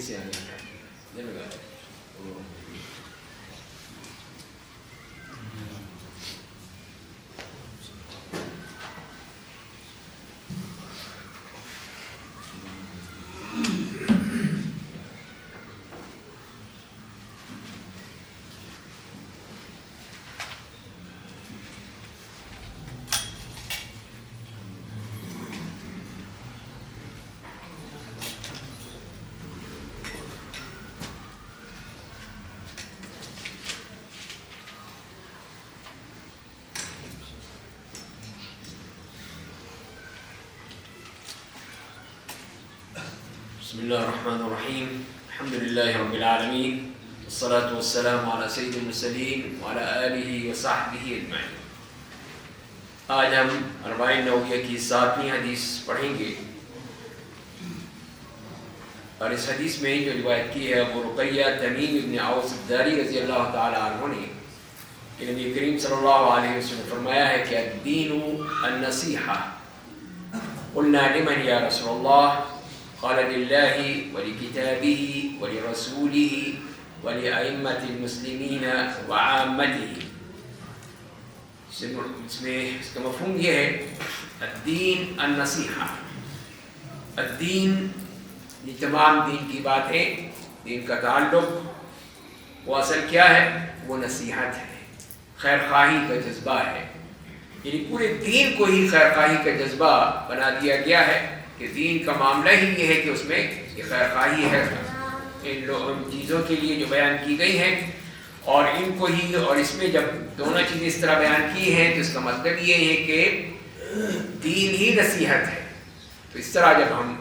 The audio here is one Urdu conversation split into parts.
سے آنے لگا بسم الله الرحمن الرحيم الحمد لله رب العالمين والصلاة والسلام على سيد المرسلين وعلى آله وصحبه أجمعين. آج ہم اربعین نوویہ کی 7ویں حدیث پڑھیں گے اور اس حدیث میں جو روایت کی ہے وہ رقیہ تمیم ابن اوس الداری رضی اللہ تعالی عنہ نے کہ نبی کریم صلی اللہ علیہ وسلم فرمایا ہے کہ الدین النصیحہ. قلنا لمن یا رسول اللہ؟ قال لله ولكتابه ولرسوله ولأئمة المسلمين وعامته. اس کا مفہوم یہ ہے الدین النصیحہ. الدین یہ تمام دین کی باتیں، دین کا تعلق وہ اصل کیا ہے؟ وہ نصیحت ہے، خیر خواہی کا جذبہ ہے. یعنی پورے دین کو ہی خیر خواہی کا جذبہ بنا دیا گیا ہے کہ دین کا معاملہ ہی یہ ہے کہ اس میں یہ خیر خواہی ہے ان چیزوں کے لیے جو بیان کی گئی ہیں، اور ان کو ہی، اور اس میں جب دونوں چیزیں اس طرح بیان کی ہیں تو اس کا مطلب یہ ہے کہ دین ہی نصیحت ہے. تو اس طرح جب ہم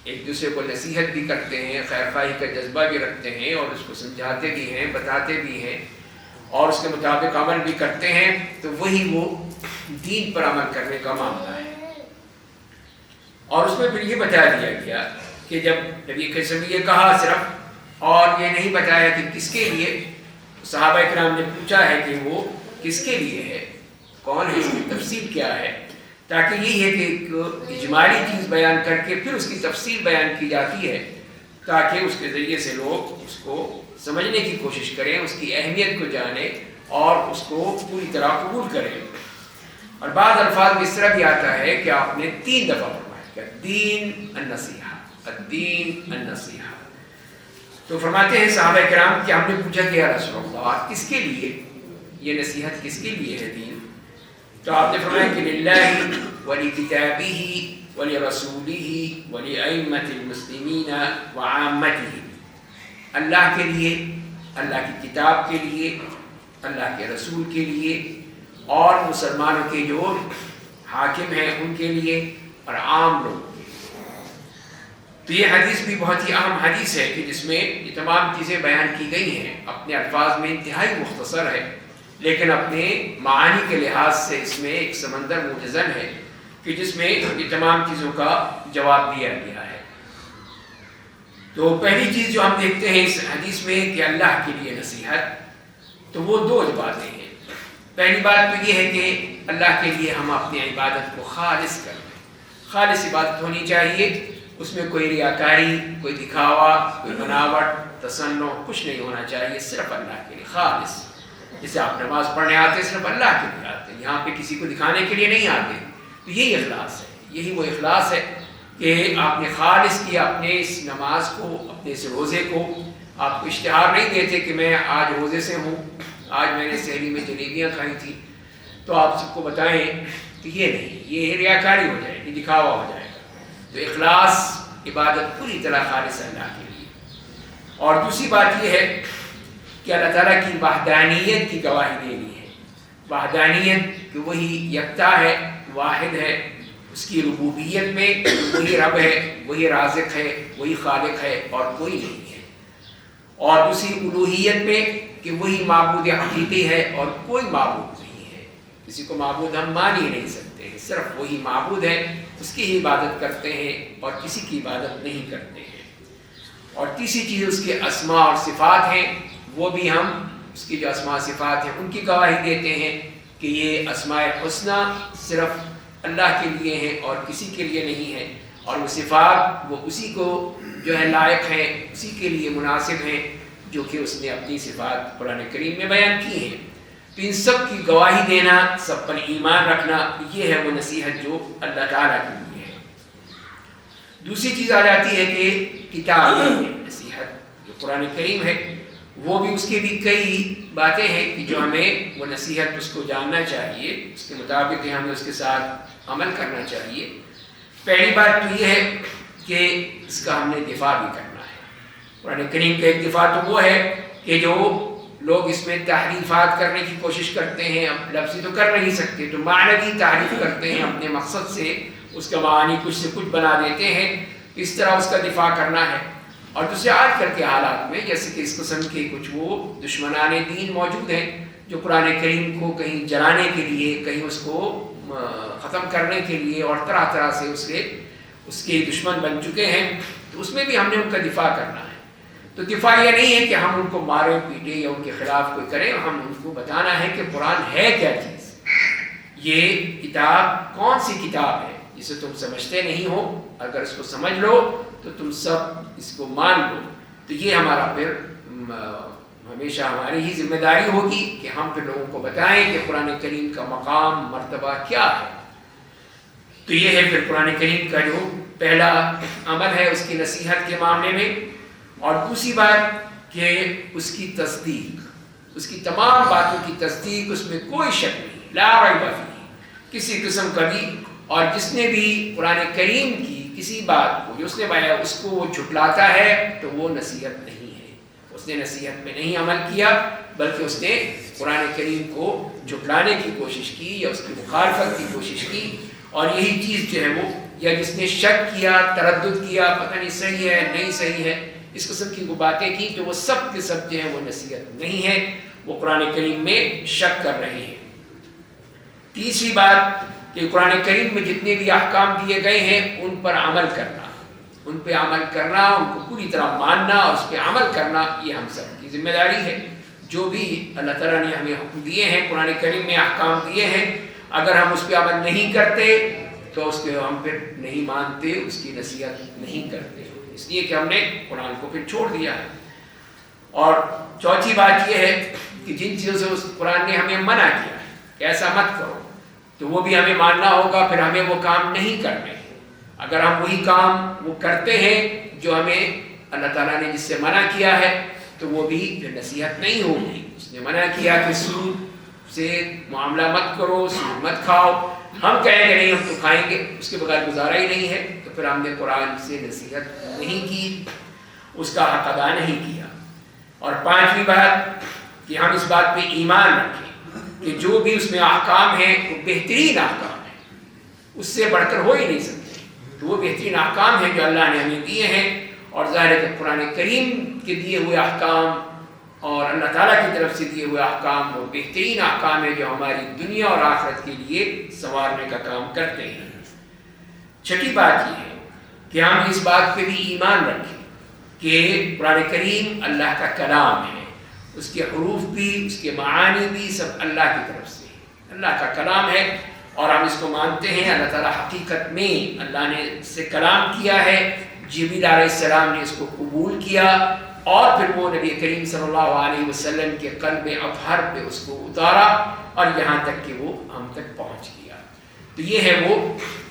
ایک دوسرے کو نصیحت بھی کرتے ہیں، خیر خواہی کا جذبہ بھی رکھتے ہیں اور اس کو سمجھاتے بھی ہیں، بتاتے بھی ہیں اور اس کے مطابق عمل بھی کرتے ہیں، تو وہی وہ دین پر عمل کرنے کا معاملہ ہے. اور اس میں پھر یہ بتا دیا گیا کہ جب نبی کریم صلی اللہ علیہ وسلم نے یہ کہا صرف، اور یہ نہیں بتایا کہ کس کے لیے. صحابہ کرام نے پوچھا ہے کہ وہ کس کے لیے ہے، کون ہے، اس کی تفصیل کیا ہے، تاکہ یہی ہے کہ ایک اجمالی چیز بیان کر کے پھر اس کی تفصیل بیان کی جاتی ہے تاکہ اس کے ذریعے سے لوگ اس کو سمجھنے کی کوشش کریں، اس کی اہمیت کو جانیں اور اس کو پوری طرح قبول کریں. اور بعض الفاظ میں اس طرح بھی آتا ہے کہ آپ نے 3 دفعہ الدین النصیحہ، الدین النصیحہ. تو فرماتے ہیں صحابہ کرام کہ ہم نے پوچھا کہ یا رسول اللہ کس کے لیے یہ نصیحت، کس کے لیے ہے دین؟ تو آپ نے فرمایا کہ للہ ولکتابہ ولرسولہ ولأئمة المسلمین وعامتہ. اللہ کے لیے، اللہ کی کتاب کے لیے، اللہ کے رسول کے لیے اور مسلمانوں کے جو حاکم ہیں ان کے لیے اور عام لوگ. تو یہ حدیث بھی بہت ہی اہم حدیث ہے کہ جس میں یہ تمام چیزیں بیان کی گئی ہیں. اپنے الفاظ میں انتہائی مختصر ہے لیکن اپنے معانی کے لحاظ سے اس میں ایک سمندر موجزن ہے کہ جس میں یہ تمام چیزوں کا جواب دیا گیا ہے. تو پہلی چیز جو ہم دیکھتے ہیں اس حدیث میں کہ اللہ کے لیے نصیحت، تو وہ 2 باتیں ہیں. پہلی بات تو یہ ہے کہ اللہ کے لیے ہم اپنی عبادت کو خالص کریں. خالص عبادت ہونی چاہیے، اس میں کوئی ریاکاری، کوئی دکھاوا، کوئی بناوٹ، تصنع کچھ نہیں ہونا چاہیے، صرف اللہ کے لیے خالص. جیسے آپ نماز پڑھنے آتے ہیں صرف اللہ کے لیے آتے ہیں، یہاں پہ کسی کو دکھانے کے لیے نہیں آتے. تو یہی اخلاص ہے، یہی وہ اخلاص ہے کہ آپ نے خالص کیا اپنے اس نماز کو، اپنے اس روزے کو. آپ کو اشتہار نہیں دیتے کہ میں آج روزے سے ہوں، آج میں نے سحری میں جلیبیاں کھائی تھیں، تو آپ سب کو بتائیں. تو یہ نہیں، یہ ریاکاری ہو جائے گی، دکھاوا ہو جائے گا. تو اخلاص، عبادت پوری طرح خالص اللہ کے لیے. اور دوسری بات یہ ہے کہ اللہ تعالیٰ کی وحدانیت کی گواہی دینی ہے. وحدانیت کہ وہی یکتا ہے، واحد ہے. اس کی ربوبیت میں وہی رب ہے، وہی رازق ہے، وہی خالق ہے اور کوئی نہیں ہے. اور دوسری الوہیت میں کہ وہی معبود حقیقی ہے اور کوئی معبود نہیں ہے. کسی کو معبود ہم مان ہی نہیں سکتے ہیں، صرف وہی معبود ہے، اس کی ہی عبادت کرتے ہیں اور کسی کی عبادت نہیں کرتے ہیں. اور تیسری چیز اس کے اسماء اور صفات ہیں، وہ بھی ہم اس کی جو اسماء صفات ہیں ان کی گواہی دیتے ہیں کہ یہ اسماء حسنہ صرف اللہ کے لیے ہیں اور کسی کے لیے نہیں ہے. اور وہ صفات وہ اسی کو جو ہے لائق ہیں، اسی کے لیے مناسب ہیں جو کہ اس نے اپنی صفات قرآن کریم میں بیان کی ہیں۔ تو ان سب کی گواہی دینا، سب پر ایمان رکھنا، یہ ہے وہ نصیحت جو اللہ تعالیٰ کے لیے ہے۔ دوسری چیز آ جاتی ہے کہ کتاب نصیحت جو قرآن کریم ہے، وہ بھی اس کے بھی کئی باتیں ہیں کہ جو ہمیں وہ نصیحت اس کو جاننا چاہیے، اس کے مطابق ہمیں اس کے ساتھ عمل کرنا چاہیے۔ پہلی بات تو یہ ہے کہ اس کا ہم نے دفاع بھی کرنا ہے۔ قرآن کریم کا ایک دفاع تو وہ ہے کہ جو لوگ اس میں تحریفات کرنے کی کوشش کرتے ہیں، اب لفظی تو کر نہیں سکتے، تو معنوی تحریف کرتے ہیں اپنے مقصد سے، اس کا معنی کچھ سے کچھ بنا دیتے ہیں، اس طرح اس کا دفاع کرنا ہے۔ اور دوسرے آج کل کے حالات میں جیسے کہ اس قسم کے کچھ وہ دشمنان دین موجود ہیں جو قرآن کریم کو کہیں جلانے کے لیے، کہیں اس کو ختم کرنے کے لیے اور طرح طرح سے اس کے دشمن بن چکے ہیں، تو اس میں بھی ہم نے ان کا دفاع کرنا ہے۔ تو دفاع یہ نہیں ہے کہ ہم ان کو مارے پیٹے یا ان کے خلاف کوئی کریں، ہم ان کو بتانا ہے کہ قرآن ہے کیا چیز، یہ کتاب کون سی کتاب ہے جسے تم سمجھتے نہیں ہو، اگر اس کو سمجھ لو تو تم سب اس کو مان لو۔ تو یہ ہمارا پھر ہمیشہ ہماری ہی ذمہ داری ہوگی کہ ہم پھر لوگوں کو بتائیں کہ قرآن کریم کا مقام مرتبہ کیا ہے۔ تو یہ ہے پھر قرآن کریم کا جو پہلا عمل ہے اس کی نصیحت کے معاملے میں۔ اور دوسری بات کہ اس کی تصدیق، اس کی تمام باتوں کی تصدیق، اس میں کوئی شک نہیں، لا ریب فیہ، کسی قسم کا بھی۔ اور جس نے بھی قرآن کریم کی کسی بات کو جو اس نے بیان اس کو وہ جھٹلاتا ہے تو وہ نصیحت نہیں ہے، اس نے نصیحت میں نہیں عمل کیا، بلکہ اس نے قرآن کریم کو جھٹلانے کی کوشش کی یا اس کی مخالفت کی کوشش کی۔ اور یہی چیز جو ہے وہ، یا جس نے شک کیا، تردد کیا، پتہ نہیں صحیح ہے نہیں صحیح ہے، اس قسم کی وہ باتیں کی، تو وہ سب کے سب جو ہیں وہ نصیحت نہیں ہے، وہ قرآن کریم میں شک کر رہے ہیں۔ تیسری بات کہ قرآن کریم میں جتنے بھی احکام دیے گئے ہیں ان پر عمل کرنا، ان پہ عمل کرنا، ان کو پوری طرح ماننا اور اس پہ عمل کرنا، یہ ہم سب کی ذمہ داری ہے۔ جو بھی اللہ تعالیٰ نے ہمیں حکم دیے ہیں، قرآن کریم میں احکام دیے ہیں، اگر ہم اس پہ عمل نہیں کرتے تو اس کے ہم پھر نہیں مانتے، اس کی نصیحت نہیں کرتے، اس لیے کہ ہم نے قرآن کو پھر چھوڑ دیا ہے۔ اور چوتھی بات یہ ہے کہ جن چیزوں سے اس قرآن نے ہمیں منع کیا ہے کہ ایسا مت کرو، تو وہ بھی ہمیں ماننا ہوگا، پھر ہمیں وہ کام نہیں کرنے ہیں۔ اگر ہم وہی کام وہ کرتے ہیں جو ہمیں اللہ تعالیٰ نے جس سے منع کیا ہے تو وہ بھی پھر نصیحت نہیں ہوگی۔ اس نے منع کیا کہ سود سے معاملہ مت کرو، سود مت کھاؤ، ہم کہیں گے نہیں ہم تو کھائیں گے، اس کے بغیر گزارا ہی نہیں ہے، تو پھر ہم نے قرآن سے نصیحت نہیں کی، اس کا حق ادا نہیں کیا۔ اور پانچویں بات کہ ہم اس بات پہ ایمان رکھیں کہ جو بھی اس میں احکام ہیں وہ بہترین احکام ہیں، اس سے بڑھ کر ہو ہی نہیں سکتے، تو وہ بہترین احکام ہیں جو اللہ نے ہمیں دیے ہیں۔ اور ظاہر ہے کہ قرآن کریم کے دیے ہوئے احکام اور اللہ تعالیٰ کی طرف سے دیے ہوئے احکام وہ بہترین احکام ہیں جو ہماری دنیا اور آخرت کے لیے سنوارنے کا کام کرتے ہیں۔ چھٹی بات یہ ہے کہ ہم اس بات پہ بھی ایمان رکھیں کہ قرآن کریم اللہ کا کلام ہے، اس کے حروف بھی، اس کے معانی بھی سب اللہ کی طرف سے اللہ کا کلام ہے، اور ہم اس کو مانتے ہیں۔ اللہ تعالیٰ حقیقت میں اللہ نے اس سے کلام کیا ہے، جبریل علیہ السلام نے اس کو قبول کیا، اور پھر وہ نبی کریم صلی اللہ علیہ وسلم کے قلب اطہر پہ اس کو اتارا، اور یہاں تک کہ وہ ہم تک پہنچ گیا۔ تو یہ ہے وہ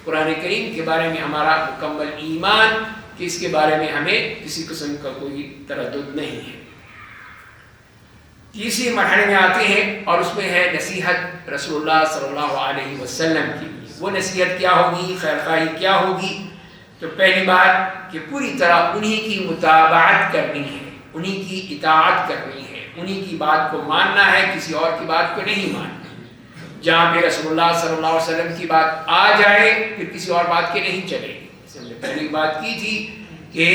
قرآن کریم کے بارے میں ہمارا مکمل ایمان کہ اس کے بارے میں ہمیں کسی قسم کا کوئی تردد نہیں ہے۔ تیسری مرحلے میں آتے ہیں اور اس میں ہے نصیحت رسول اللہ صلی اللہ علیہ وسلم کی۔ وہ نصیحت کیا ہوگی، خیر خواہی کیا ہوگی؟ تو پہلی بات کہ پوری طرح انہی کی متابعت کرنی ہے، انہی کی اطاعت کرنی ہے، انہی کی بات کو ماننا ہے، کسی اور کی بات کو نہیں ماننا۔ جہاں پہ رسول اللہ صلی اللہ علیہ وسلم کی بات آ جائے پھر کسی اور بات کے نہیں چلے گی۔ جیسے ہم نے پہلی بات کی تھی کہ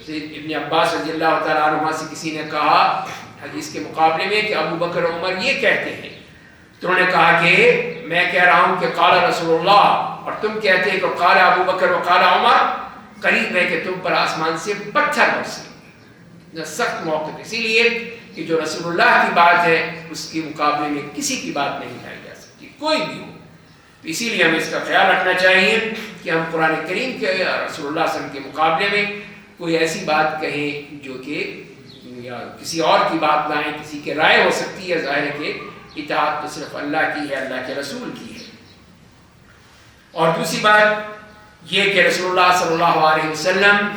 ابن عباس رضی اللہ تعالیٰ عنہ سے کسی نے کہا حدیث کے مقابلے میں کہ ابو بکر عمر یہ کہتے ہیں، تو انہوں نے کہا کہ میں کہہ رہا ہوں کہ قال رسول اللہ، اور تم کہتے ہیں کہ قال ابو بکر و قال عمر، قریب ہے کہ تم پر آسمان سے پتھر برسے، سخت موقف، اسی لیے کہ جو رسول اللہ کی بات ہے اس کے مقابلے میں کسی کی بات نہیں لائی جا سکتی، کوئی بھی ہو۔ تو اسی لیے ہمیں اس کا خیال رکھنا چاہیے کہ ہم قرآن کریم کے رسول اللہ صلی اللہ علیہ وسلم کے مقابلے میں کوئی ایسی بات کہیں جو کہ یا کسی اور کی بات لائیں، کسی کے رائے ہو سکتی ہے، ظاہر ہے کہ اطاعت تو صرف اللہ کی ہے، اللہ کے رسول کی ہے۔ اور دوسری بات یہ کہ رسول اللہ صلی اللہ علیہ وسلم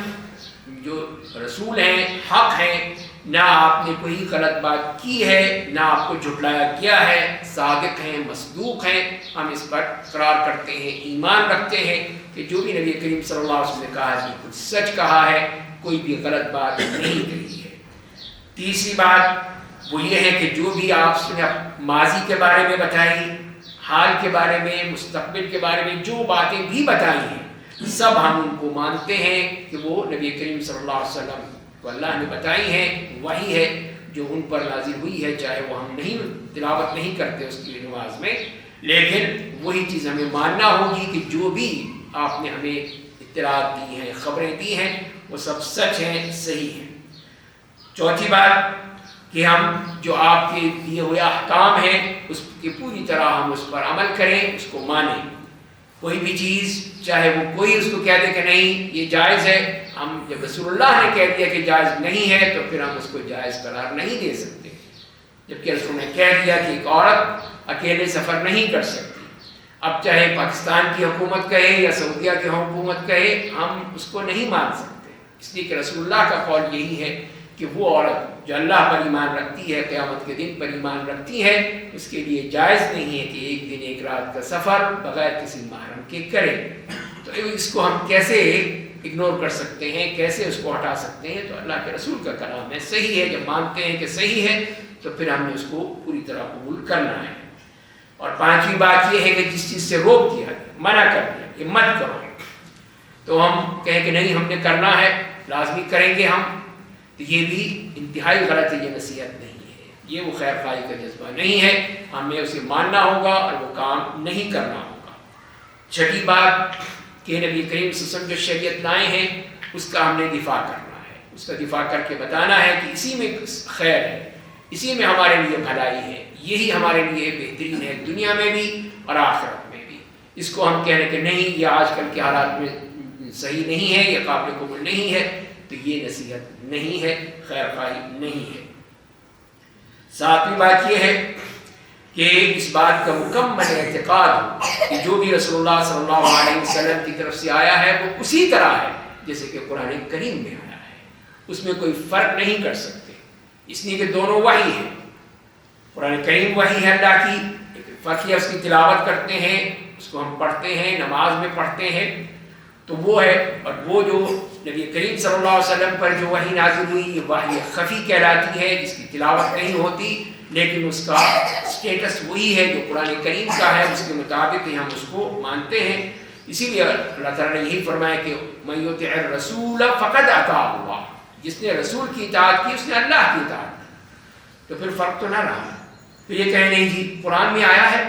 جو رسول ہیں، حق ہیں، نہ آپ نے کوئی غلط بات کی ہے، نہ آپ کو جھٹلایا گیا ہے، صادق ہیں، مصدوق ہیں، ہم اس پر اقرار کرتے ہیں، ایمان رکھتے ہیں کہ جو بھی نبی کریم صلی اللہ علیہ وسلم نے کہا ہے بالکل سچ کہا ہے، کوئی بھی غلط بات نہیں کہی ہے۔ تیسری بات وہ یہ ہے کہ جو بھی آپ نے ماضی کے بارے میں بتائی، حال کے بارے میں، مستقبل کے بارے میں جو باتیں بھی بتائی ہیں، سب ہم ان کو مانتے ہیں کہ وہ نبی کریم صلی اللہ علیہ وسلم کو اللہ نے بتائی ہیں، وہی ہے جو ان پر نازل ہوئی ہے، چاہے وہ ہم نہیں تلاوت نہیں کرتے اس کی نماز میں، لیکن وہی چیز ہمیں ماننا ہوگی کہ جو بھی آپ نے ہمیں اطلاعات دی ہیں، خبریں دی ہیں، وہ سب سچ ہیں، صحیح ہیں۔ چوتھی بات کہ ہم جو آپ کے دیے ہوئے احکام ہیں اس کی پوری طرح ہم اس پر عمل کریں، اس کو مانیں۔ کوئی بھی چیز چاہے وہ کوئی اس کو کہہ دے کہ نہیں یہ جائز ہے، ہم جب رسول اللہ نے کہہ دیا کہ جائز نہیں ہے تو پھر ہم اس کو جائز قرار نہیں دے سکتے، جبکہ رسول نے کہہ دیا کہ ایک عورت اکیلے سفر نہیں کر سکتی۔ اب چاہے پاکستان کی حکومت کہے یا سعودیہ کی حکومت کہے، ہم اس کو نہیں مان سکتے، اس لیے کہ رسول اللہ کا قول یہی ہے کہ وہ عورت جو اللہ پر ایمان رکھتی ہے، قیامت کے دن پر ایمان رکھتی ہے، اس کے لیے جائز نہیں ہے کہ ایک دن ایک رات کا سفر بغیر کسی محرم کے کرے۔ تو اس کو ہم کیسے اگنور کر سکتے ہیں، کیسے اس کو ہٹا سکتے ہیں؟ تو اللہ کے رسول کا کلام ہے، صحیح ہے، جب مانتے ہیں کہ صحیح ہے تو پھر ہم نے اس کو پوری طرح قبول کرنا ہے۔ اور پانچویں بات یہ ہے کہ جس چیز سے روک دیا گیا، منع کر دیا کہ مت کرو، تو ہم کہیں کہ نہیں ہم نے کرنا ہے، لازمی کریں گے ہم، تو یہ بھی انتہائی غلط ہے، یہ نصیحت نہیں ہے، یہ وہ خیر خواہی کا جذبہ نہیں ہے، ہمیں اسے ماننا ہوگا اور وہ کام نہیں کرنا ہوگا۔ چھٹی بات کہ نبی کریم صلی اللہ علیہ وسلم جو شریعت لائے ہیں اس کا ہم نے دفاع کرنا ہے، اس کا دفاع کر کے بتانا ہے کہ اسی میں خیر ہے، اسی میں ہمارے لیے بھلائی ہے، یہی ہمارے لیے بہترین ہے، دنیا میں بھی اور آخرت میں بھی۔ اس کو ہم کہنے کہ نہیں یہ آج کل کے حالات میں صحیح نہیں ہے، یہ قابل قبول نہیں ہے، تو یہ نصیحت نہیں ہے، خیر خواہی نہیں ہے۔ ساتویں بات یہ ہے کہ اس بات کا مکمل اعتقاد ہو کہ جو بھی رسول اللہ صلی اللہ علیہ وسلم کی طرف سے آیا ہے وہ اسی طرح ہے جیسے کہ قرآن کریم میں آیا ہے، اس میں کوئی فرق نہیں کر سکتے، اس لیے کہ دونوں وحی ہیں۔ قرآن کریم وحی ہے اللہ کی، لیکن فرق ہے اس کی تلاوت کرتے ہیں، اس کو ہم پڑھتے ہیں، نماز میں پڑھتے ہیں، تو وہ ہے۔ اور وہ جو نبی کریم صلی اللہ علیہ وسلم پر جو وحی نازل ہوئی یہ وحی خفی کہلاتی ہے، جس کی تلاوت نہیں ہوتی لیکن اس کا سٹیٹس وہی ہے جو قرآن کریم کا ہے، اس کے مطابق ہی ہم اس کو مانتے ہیں۔ اسی لیے اللہ تعالیٰ نے یہی فرمایا کہ من یطع الرسول فقد اطاع اللہ، جس نے رسول کی اطاعت کی اس نے اللہ کی اطاعت کی۔ تو پھر فرق تو نہ رہا، پھر یہ کہیں نہیں جی قرآن میں آیا ہے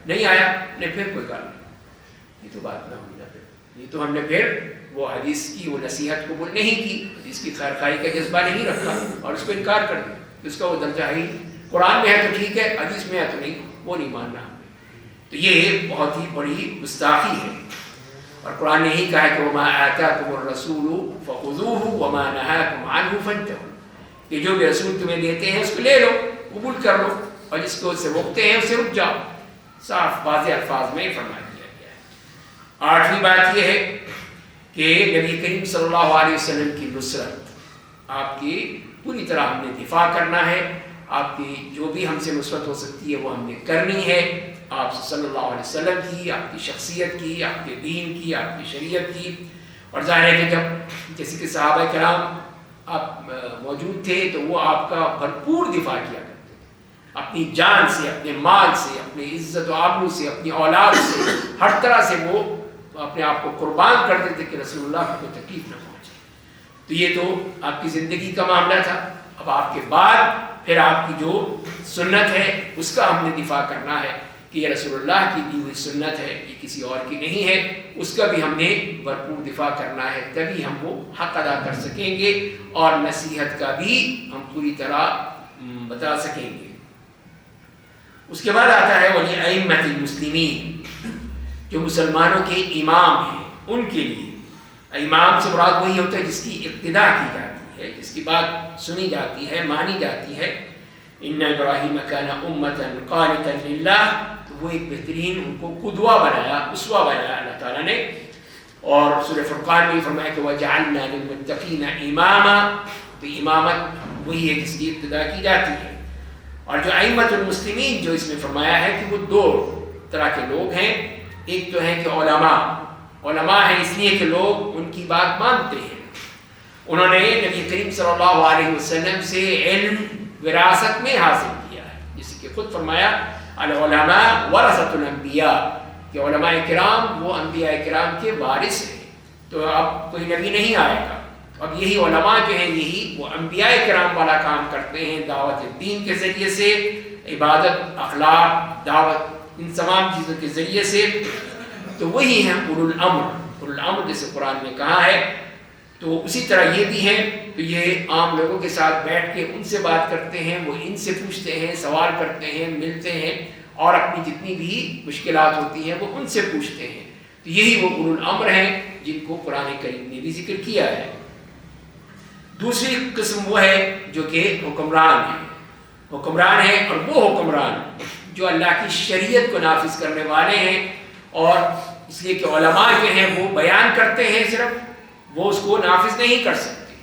نہیں آیا، نہیں پھر کوئی کار نہیں، یہ تو بات نہ ہوئی نا، پھر یہ تو ہم نے پھر وہ حدیث کی وہ نصیحت قبول نہیں کی، حدیث کی خیر خواہی کا جذبہ نہیں رکھا اور اس کو انکار کر دیا، اس کا وہ درجہ ہی قرآن میں ہے تو ٹھیک ہے، حدیث میں ہے تو نہیں، وہ نہیں ماننا ہمیں۔ تو یہ بہت ہی بڑی گستاخی ہے، اور قرآن نے یہی کہا ہے کہ وَمَا آتَاكُمُ الرَّسُولُ فَخُذُوهُ وَمَا نَهَاكُمْ عَنْهُ فَانْتَهُوا، کہ جو بھی رسول تمہیں دیتے ہیں اس کو لے لو، قبول کر لو، اور جس کو اس سے روکتے ہیں اس سے رک جاؤ، صاف واضح الفاظ میں فرما دیا گیا ہے۔ آٹھویں بات یہ ہے کہ نبی کریم صلی اللہ علیہ وسلم کی نصرت، آپ کی پوری طرح ہم نے دفاع کرنا ہے، آپ کی جو بھی ہم سے نصرت ہو سکتی ہے وہ ہم نے کرنی ہے، آپ صلی اللہ علیہ وسلم کی، آپ کی شخصیت کی، آپ کے دین کی، آپ کی شریعت کی۔ اور ظاہر ہے کہ جب جیسے کہ صحابہ کرام آپ موجود تھے تو وہ آپ کا بھرپور دفاع کیا کرتے تھے، اپنی جان سے، اپنے مال سے، اپنی عزت و آبرو سے، اپنی اولاد سے، ہر طرح سے وہ اپنے آپ کو قربان کر دیتے کہ رسول اللہ کو تکلیف نہ پہنچے۔ تو یہ تو آپ کی زندگی کا معاملہ تھا، اب آپ کے بعد پھر آپ کی جو سنت ہے اس کا ہم نے دفاع کرنا ہے کہ یہ رسول اللہ کی دی ہوئی سنت ہے، یہ کسی اور کی نہیں ہے، اس کا بھی ہم نے بھرپور دفاع کرنا ہے، تبھی ہم وہ حق ادا کر سکیں گے اور نصیحت کا بھی ہم پوری طرح بتا سکیں گے۔ اس کے بعد آتا ہے ولی ائمۃ المسلمین، جو مسلمانوں کے امام ہیں ان کے لیے. امام سے مراد وہی ہوتا ہے جس کی اقتداء کی جاتی ہے، جس کی بات سنی جاتی ہے، مانی جاتی ہے. ان ابراہیم کان امۃ قانتا للہ، تو وہ ایک بہترین ان کو قدوہ بنایا، اسوہ بنایا اللہ تعالیٰ نے. اور سورہ فرقان میں فرمایا کہ وجعلنا للمتقین اماما، تو امامت وہی ہے جس کی ابتدا کی جاتی ہے. اور جو ائمۃ المسلمین جو اس میں فرمایا ہے کہ وہ دو طرح کے لوگ ہیں. ایک تو ہے کہ علماء ہیں اس لیے کہ لوگ ان کی بات مانتے ہیں. انہوں نے نبی کریم صلی اللہ علیہ وسلم سے علم وراثت میں حاصل کیا ہے، جس کہ خود فرمایا العلماء ورثۃ الانبیاء، کہ علماء کرام وہ انبیاء کرام کے وارث ہیں. تو اب کوئی نبی نہیں آئے گا، اب یہی علماء جو ہیں یہی وہ انبیاء کرام والا کام کرتے ہیں، دعوت دین کے ذریعے سے، عبادت، اخلاق، دعوت، ان تمام چیزوں کے ذریعے سے. تو وہی ہیں اولو الامر جیسے قرآن میں کہا ہے. تو اسی طرح یہ بھی ہیں، تو یہ عام لوگوں کے ساتھ بیٹھ کے ان سے بات کرتے ہیں، وہ ان سے پوچھتے ہیں، سوال کرتے ہیں، ملتے ہیں، اور اپنی جتنی بھی مشکلات ہوتی ہیں وہ ان سے پوچھتے ہیں. تو یہی وہ اولو الامر ہیں جن کو قرآن کریم نے بھی ذکر کیا ہے. دوسری قسم وہ ہے جو کہ حکمران ہیں، اور وہ حکمران جو اللہ کی شریعت کو نافذ کرنے والے ہیں. اور اس لیے کہ علماء جو ہیں وہ بیان کرتے ہیں، صرف وہ اس کو نافذ نہیں کر سکتے،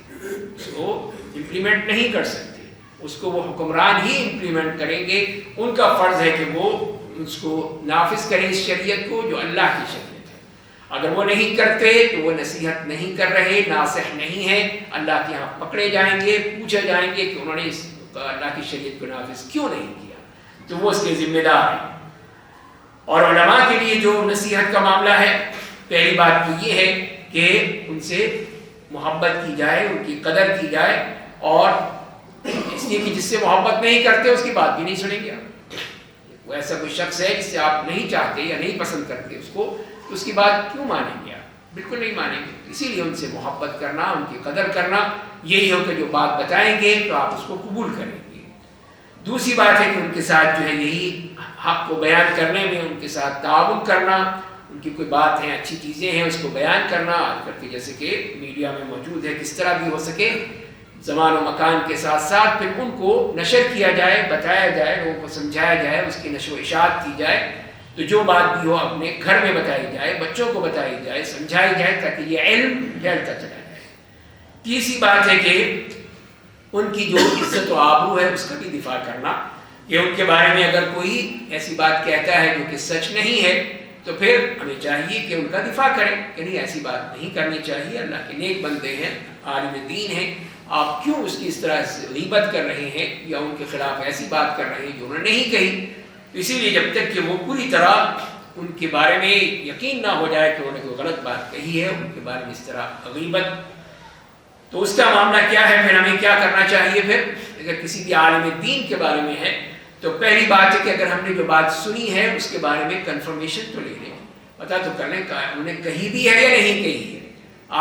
اس کو امپلیمنٹ نہیں کر سکتے، اس کو وہ حکمران ہی امپلیمنٹ کریں گے. ان کا فرض ہے کہ وہ اس کو نافذ کریں، اس شریعت کو جو اللہ کی شریعت ہے. اگر وہ نہیں کرتے تو وہ نصیحت نہیں کر رہے، ناصح نہیں ہیں. اللہ کے ہاں پکڑے جائیں گے، پوچھے جائیں گے کہ انہوں نے اس اللہ کی شریعت کو نافذ کیوں نہیں کیا، تو وہ اس کے ذمہ دار ہیں. اور علماء کے لیے جو نصیحت کا معاملہ ہے، پہلی بات تو یہ ہے کہ ان سے محبت کی جائے، ان کی قدر کی جائے. اور اس لیے کہ جس سے محبت نہیں کرتے اس کی بات بھی نہیں سنیں گے. وہ ایسا کوئی شخص ہے جس سے آپ نہیں چاہتے یا نہیں پسند کرتے اس کو، تو اس کی بات کیوں مانیں گے آپ؟ بالکل نہیں مانیں گے. اسی لیے ان سے محبت کرنا، ان کی قدر کرنا، یہی ہو کہ جو بات بتائیں گے تو آپ اس کو قبول کریں گے. دوسری بات ہے کہ ان کے ساتھ جو ہے یہی حق کو بیان کرنے میں ان کے ساتھ تعاون کرنا. ان کی کوئی بات ہے، اچھی چیزیں ہیں، اس کو بیان کرنا. آج کل کے جیسے کہ میڈیا میں موجود ہے، کس طرح بھی ہو سکے زمان و مکان کے ساتھ ساتھ پھر ان کو نشر کیا جائے، بتایا جائے، لوگوں کو سمجھایا جائے، اس کی نشر و اشاعت کی جائے. تو جو بات بھی ہو اپنے گھر میں بتائی جائے، بچوں کو بتائی جائے، سمجھائی جائے، تاکہ یہ علم پھیلتا چلا جائے. تیسری بات ہے کہ ان کی جو عزت و آبرو ہے اس کا بھی دفاع کرنا، کہ ان کے بارے میں اگر کوئی ایسی بات کہتا ہے جو کہ سچ نہیں ہے تو پھر ہمیں چاہیے کہ ان کا دفاع کریں کہ نہیں، ایسی بات نہیں کرنی چاہیے. اللہ کے نیک بندے ہیں، عالم دین ہیں، آپ کیوں اس کی اس طرح سے غیبت کر رہے ہیں یا ان کے خلاف ایسی بات کر رہے ہیں جو انہوں نے نہیں کہی. اسی لیے جب تک کہ وہ پوری طرح ان کے بارے میں یقین نہ ہو جائے کہ انہوں نے کوئی غلط بات کہی ہے، ان کے بارے میں اس طرح غیبت، تو اس کا معاملہ کیا ہے؟ پھر ہمیں کیا کرنا چاہیے؟ پھر اگر کسی بھی عالم دین کے بارے میں ہے تو پہلی بات ہے کہ اگر ہم نے جو بات سنی ہے اس کے بارے میں کنفرمیشن تو لے لیں، پتہ تو کر لیں کہ انہوں نے کہی بھی ہے یا نہیں کہی ہے.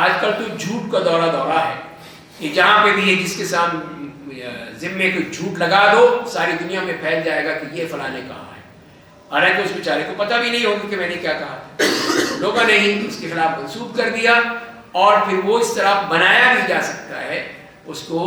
آج کل تو جھوٹ کا دورہ ہے کہ جہاں پہ بھی ہے جس کے سامنے ذمے کوئی جھوٹ لگا دو ساری دنیا میں پھیل جائے گا کہ یہ فلاں نے کہا ہے، حالانکہ اس بیچارے کو پتہ بھی نہیں ہوگا کہ میں نے کیا کہا. لوگوں نے ہی اس کے خلاف منسوب کر دیا، اور پھر وہ اس طرح بنایا بھی جا سکتا ہے اس کو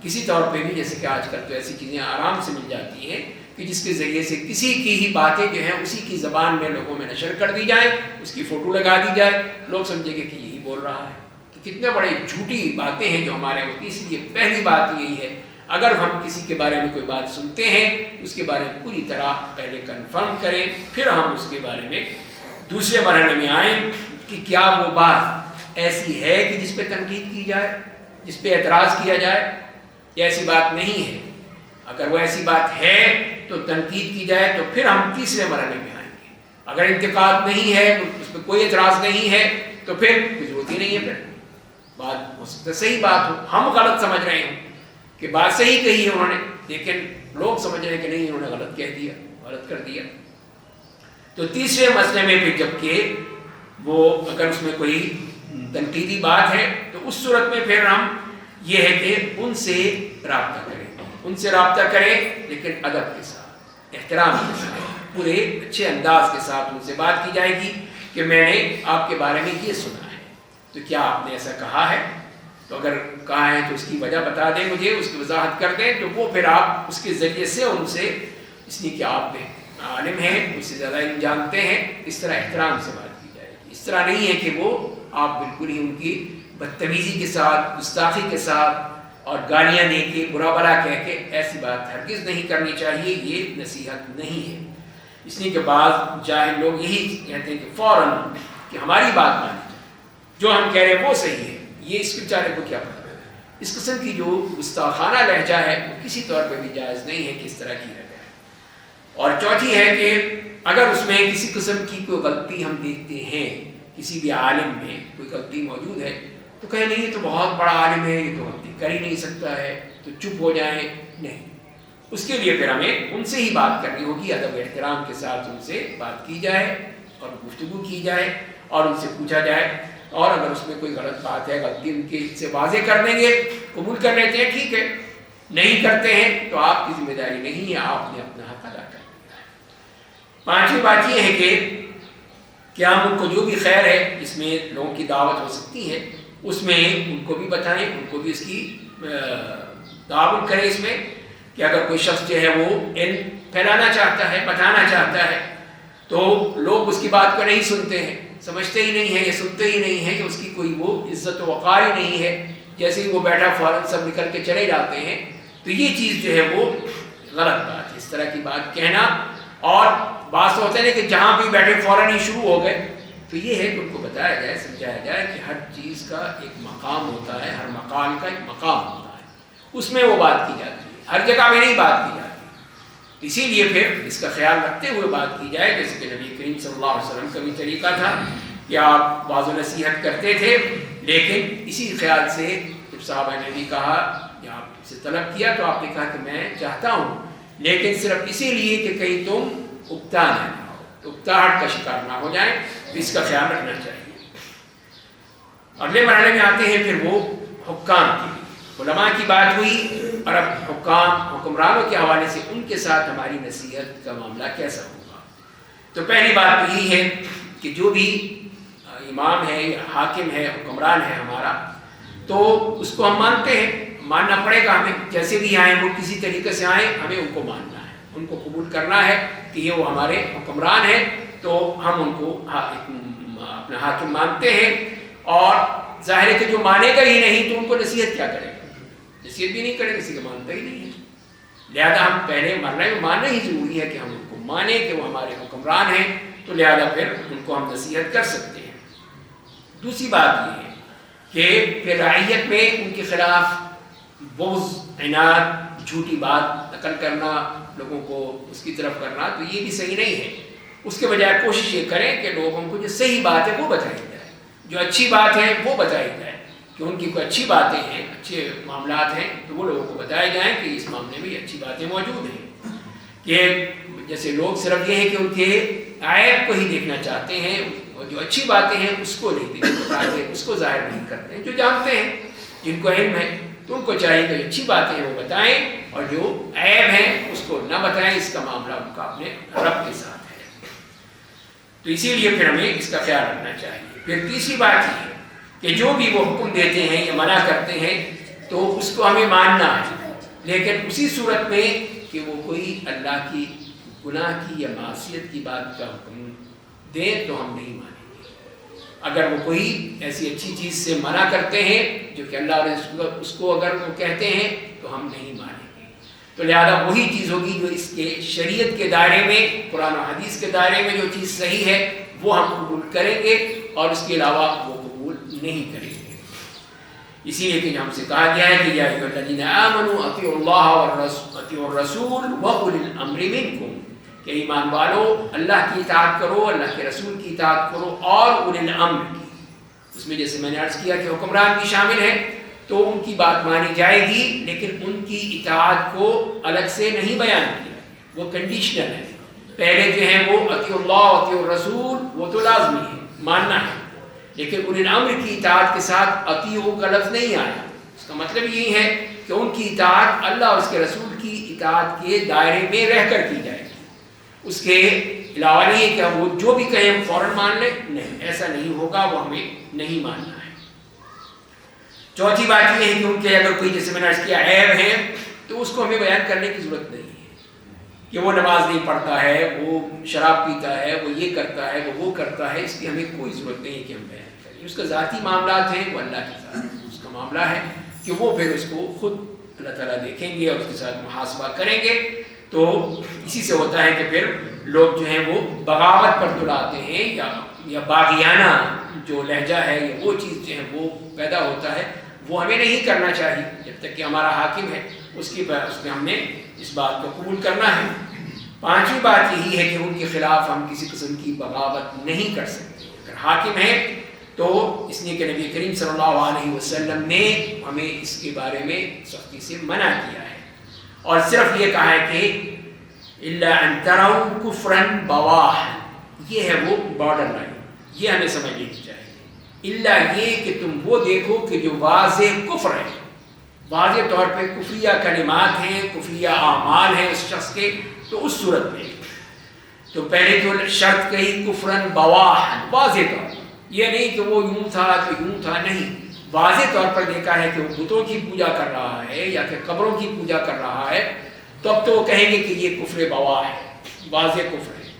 کسی طور پہ بھی. جیسے کہ آج کل تو ایسی چیزیں آرام سے مل جاتی ہیں کہ جس کے ذریعے سے کسی کی ہی باتیں جو ہیں اسی کی زبان میں لوگوں میں نشر کر دی جائے، اس کی فوٹو لگا دی جائے، لوگ سمجھیں گے کہ یہی بول رہا ہے. تو کتنے بڑے جھوٹی باتیں ہیں جو ہمارے ہوتی. اس لیے پہلی بات یہی ہے اگر ہم کسی کے بارے میں کوئی بات سنتے ہیں اس کے بارے میں پوری طرح پہلے کنفرم کریں، پھر ہم اس کے بارے میں دوسرے مرحلے میں آئیں کہ کیا وہ بات ایسی ہے کہ جس پہ تنقید کی جائے، جس پہ اعتراض کیا جائے، یا ایسی بات نہیں ہے. اگر وہ ایسی بات ہے تو تنقید کی جائے، تو پھر ہم تیسرے مرحلے میں آئیں گے. اگر انتقاد نہیں ہے، اس پہ کوئی اعتراض نہیں ہے، تو پھر کوئی ضرورت ہی نہیں ہے. پھر بات ہو سکتا ہے صحیح بات ہو، ہم غلط سمجھ رہے ہوں کہ بات صحیح کہی ہے انہوں نے، لیکن لوگ سمجھ رہے ہیں کہ نہیں انہوں نے غلط کہہ دیا، غلط کر دیا. تو تیسرے مسئلے میں پھر جبکہ وہ اگر اس میں کوئی تنقیدی بات ہے تو اس صورت میں پھر ہم یہ ہے کہ ان سے رابطہ کریں، ان سے رابطہ کریں لیکن ادب کے ساتھ، احترام کے ساتھ. پورے اچھے انداز کے ساتھ ان سے بات کی جائے گی کہ میں نے آپ کے بارے میں یہ سنا ہے، تو کیا آپ نے ایسا کہا ہے؟ تو اگر کہا ہے تو اس کی وجہ بتا دیں مجھے، اس کی وضاحت کر دیں، تو وہ پھر آپ اس کے ذریعے سے ان سے، اس لیے کہ آپ عالم ہیں، اس سے زیادہ علم جانتے ہیں، اس طرح احترام سے بات کی جائے گی۔ اس طرح نہیں ہے کہ وہ آپ بالکل ہی ان کی بدتمیزی کے ساتھ، گستاخی کے ساتھ اور گالیاں دے کے، برا بھلا کہہ کے، ایسی بات ہرگز نہیں کرنی چاہیے، یہ نصیحت نہیں ہے۔ اس لیے کہ بعض جاہل لوگ یہی کہتے ہیں کہ فوراً کہ ہماری بات مانی جائے، جو ہم کہہ رہے ہیں وہ صحیح ہے، یہ اس بیچارے کو کیا پتہ ہے۔ اس قسم کی جو گستاخانہ لہجہ ہے وہ کسی طور پہ بھی جائز نہیں ہے کہ اس طرح کی لہجہ ہے۔ اور چوتھی ہے کہ اگر اس میں کسی قسم کی کوئی غلطی ہم دیکھتے ہیں، کسی بھی عالم میں کوئی غلطی موجود ہے، تو کہیں نہیں یہ تو بہت بڑا عالم ہے، یہ تو غلطی کر ہی نہیں سکتا ہے، تو چپ ہو جائیں، نہیں۔ اس کے لیے پھر ہمیں ان سے ہی بات کرنی ہوگی، ادب و احترام کے ساتھ ان سے بات کی جائے اور گفتگو کی جائے اور ان سے پوچھا جائے، اور اگر اس میں کوئی غلط بات ہے، غلطی ان کے سے واضح کر دیں گے، قبول کر لیتے ہیں، ٹھیک ہے، نہیں کرتے ہیں تو آپ کی ذمہ داری نہیں ہے، آپ نے اپنا حق ادا کر دیا ہے۔ پانچویں بات یہ ہے کہ کیا ہم ان کو جو بھی خیر ہے جس میں لوگوں کی دعوت ہو سکتی ہے، اس میں ان کو بھی بتائیں، ان کو بھی اس کی تعاون کریں، اس میں کہ اگر کوئی شخص جو ہے وہ علم پھیلانا چاہتا ہے، بتانا چاہتا ہے، تو لوگ اس کی بات کو نہیں سنتے ہیں، سمجھتے ہی نہیں ہیں، یہ سنتے ہی نہیں ہیں کہ اس کی کوئی وہ عزت و وقار ہی نہیں ہے، جیسے ہی وہ بیٹھا فوراً سب نکل کے چلے جاتے ہیں، تو یہ چیز جو ہے وہ غلط بات ہے، اس طرح کی بات کہنا۔ اور بات ہوتا ہے کہ جہاں بھی بیٹھے فوراً ہی شروع ہو گئے، تو یہ ہے کہ ان کو بتایا جائے، سمجھایا جائے کہ ہر چیز کا ایک مقام ہوتا ہے، ہر مقام کا ایک مقام ہوتا ہے، اس میں وہ بات کی جاتی ہے، ہر جگہ میں نہیں بات کی جاتی۔ اسی لیے پھر اس کا خیال رکھتے ہوئے بات کی جائے، جیسے کہ نبی کریم صلی اللہ علیہ وسلم کا بھی طریقہ تھا کہ آپ واضح نصیحت کرتے تھے، لیکن اسی خیال سے جب صحابہ نے بھی کہا یا آپ سے طلب کیا تو آپ نے کہا کہ میں چاہتا ہوں، لیکن صرف اسی لیے کہ کہیں تم اکتا نہ ہو، اکتاہٹ کا شکار نہ ہو جائیں، تو اس کا خیال رکھنا چاہیے۔ اگلے مرحلے میں آتے ہیں پھر وہ حکام کی، علماء کی بات ہوئی، اور اب حکمرانوں کے حوالے سے ان کے ساتھ ہماری نصیحت کا معاملہ کیسا ہوگا۔ تو پہلی بات یہی ہے کہ جو بھی امام ہے، حاکم ہے، حکمران ہے ہمارا، تو اس کو ہم مانتے ہیں، ماننا پڑے گا ہمیں، جیسے بھی آئیں وہ کسی طریقے سے آئیں، ہمیں ان کو ماننا ہے، ان کو قبول کرنا ہے کہ یہ وہ ہمارے حکمران ہیں، تو ہم ان کو اپنا حاکم مانتے ہیں۔ اور ظاہر ہے کہ جو مانے گا ہی نہیں تو ان کو نصیحت کیا کرے گا، نصیحت بھی نہیں کرے، کسی کو مانتا ہی نہیں ہے، لہذا ہم پہلے مرنے میں ماننا ہی ضروری ہے کہ ہم ان کو مانیں کہ وہ ہمارے حکمران ہیں، تو لہذا پھر ان کو ہم نصیحت کر سکتے ہیں۔ دوسری بات یہ ہے کہ پھر رعیت میں ان کے خلاف بغض، عناد، جھوٹی بات نقل کرنا، لوگوں کو اس کی طرف کرنا، تو یہ بھی صحیح نہیں ہے۔ اس کے بجائے کوشش یہ کریں کہ لوگوں کو جو صحیح بات ہے وہ بتائی جائے، جو اچھی بات ہے وہ بتائی جائے، کہ ان کی کوئی اچھی باتیں ہیں، اچھے معاملات ہیں، تو وہ لوگوں کو بتائے جائیں کہ اس معاملے میں اچھی باتیں موجود ہیں۔ کہ جیسے لوگ صرف یہ ہے کہ ان کے عیب کو ہی دیکھنا چاہتے ہیں، اور جو اچھی باتیں ہیں اس کو نہیں دیکھتے، اس کو ظاہر نہیں کرتے ہیں۔ جو جانتے ہیں، جن کو علم ہے، تو ان کو چاہیے کہ جو اچھی باتیں ہیں وہ بتائیں، اور جو عیب ہیں اس کو نہ بتائیں، اس کا معاملہ ان کا اپنے رب کے ساتھ ہے۔ تو اسی لیے پھر ہمیں اس کا خیال رکھنا چاہیے۔ پھر تیسری بات یہ ہے کہ جو بھی وہ حکم دیتے ہیں یا منع کرتے ہیں تو اس کو ہمیں ماننا ہے، لیکن اسی صورت میں کہ وہ کوئی اللہ کی گناہ کی یا معصیت کی بات کا حکم دیں تو ہم نہیں مانیں گے۔ اگر وہ کوئی ایسی اچھی چیز سے منع کرتے ہیں جو کہ اللہ اور اس کو اگر وہ کہتے ہیں تو ہم نہیں مانیں گے، تو لہذا وہی چیز ہوگی جو اس کے شریعت کے دائرے میں، قرآن و حدیث کے دائرے میں جو چیز صحیح ہے وہ ہم قبول کریں گے، اور اس کے علاوہ وہ قبول نہیں کریں گے۔ اسی لیے کہ ہم سے کہا گیا ہے کہ یا ایھا الذین آمنوا اطیعوا اللہ واطیعوا الرسول واولی الامر منکم، کہ ایمان والو اللہ کی اطاعت کرو، اللہ کے رسول کی اطاعت کرو، اور اولی الامر کی، اس میں جیسے میں نے عرض کیا کہ حکمران بھی شامل ہیں، تو ان کی بات مانی جائے گی، لیکن ان کی اطاعت کو الگ سے نہیں بیان کیا، وہ کنڈیشنل ہے۔ پہلے جو ہیں وہ اطیعوا اللہ واطیعوا الرسول، وہ تو لازمی ہے، ماننا ہے، لیکن اولی الامر کی اطاعت کے ساتھ اطیعوا کا لفظ نہیں آیا۔ اس کا مطلب یہی ہے کہ ان کی اطاعت اللہ اور اس کے رسول کی اطاعت کے دائرے میں رہ کر کی جائے گی، اس کے علاوہ نہیں ہے کہ وہ جو بھی کہیں ہم فوراً مان لیں، نہیں، ایسا نہیں ہوگا، وہ ہمیں نہیں ماننا ہے۔ چوتھی بات یہ ہے کہ ان کے اگر کوئی، جیسے میں نے عرض کیا، عیب ہے تو اس کو ہمیں بیان کرنے کی ضرورت نہیں ہے کہ وہ نماز نہیں پڑھتا ہے، وہ شراب پیتا ہے، وہ یہ کرتا ہے، وہ کرتا ہے، اس کی ہمیں کوئی ضرورت نہیں ہے کہ ہم بیان کریں۔ اس کا ذاتی معاملات ہیں، وہ اللہ کے ساتھ اس کا معاملہ ہے کہ وہ پھر اس کو خود اللہ تعالیٰ دیکھیں گے اور اس کے ساتھ محاسبہ کریں گے۔ تو اسی سے ہوتا ہے کہ پھر لوگ جو ہیں وہ بغاوت پر تلاتے ہیں یا باغیانہ جو لہجہ ہے یا وہ چیز جو ہے وہ پیدا ہوتا ہے، وہ ہمیں نہیں کرنا چاہیے جب تک کہ ہمارا حاکم ہے، اس میں ہم نے اس بات کو قبول کرنا ہے۔ پانچویں بات یہی ہے کہ ان کے خلاف ہم کسی قسم کی بغاوت نہیں کر سکتے۔ اگر حاکم ہے تو اس لیے کہ نبی کریم صلی اللہ علیہ وسلم نے ہمیں اس کے بارے میں سختی سے منع کیا ہے، اور صرف یہ کہا ہے کہ الا ان تروا کفرا بواحا، یہ ہے وہ بارڈر لائن، یہ ہمیں سمجھ لینی چاہیے۔ الا یہ کہ تم وہ دیکھو کہ جو واضح کفر ہے، واضح طور پہ کفریہ کلمات ہیں، کفریہ اعمال ہیں اس شخص کے، تو اس صورت میں تو پہلے تو شرط کہی کفرن بواحا، واضح طور پر، یہ نہیں کہ وہ یوں تھا تو یوں تھا، نہیں، واضح طور پر دیکھا ہے کہ وہ بتوں کی پوجا کر رہا ہے یا کہ قبروں کی پوجا کر رہا ہے، تو اب تو وہ کہیں گے کہ یہ کفر بواح ہے، واضح کفر ہے۔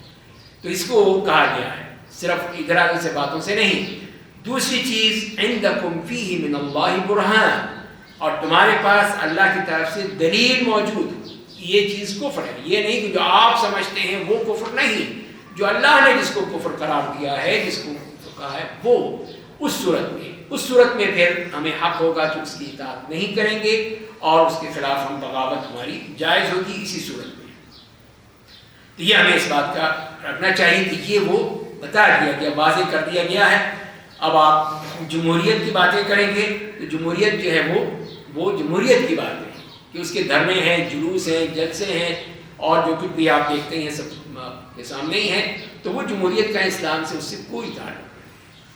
تو اس کو کہا گیا ہے، صرف ادھر ادھر سے باتوں سے نہیں۔ دوسری چیز عندکم فیہ من اللہ برہان، اور تمہارے پاس اللہ کی طرف سے دلیل موجود، یہ چیز کفر ہے، یہ نہیں کہ جو آپ سمجھتے ہیں وہ کفر نہیں، جو اللہ نے جس کو کفر قرار دیا ہے، جس کو کہا ہے، وہ اس صورت میں پھر ہمیں حق ہوگا کہ اس کی اطاعت نہیں کریں گے اور اس کے خلاف ہم بغاوت ہماری جائز ہوگی اسی صورت میں۔ تو یہ ہمیں اس بات کا رکھنا چاہیے کہ یہ وہ بتا دیا گیا، واضح کر دیا گیا ہے۔ اب آپ جمہوریت کی باتیں کریں گے تو جمہوریت جو ہے وہ جمہوریت کی بات ہے کہ اس کے دھرنے ہیں، جلوس ہیں، جلسے ہیں، اور جو کچھ بھی آپ دیکھتے ہیں سب کے سامنے ہی ہے، تو وہ جمہوریت کا اسلام سے اس سے کوئی تعلق نہیں،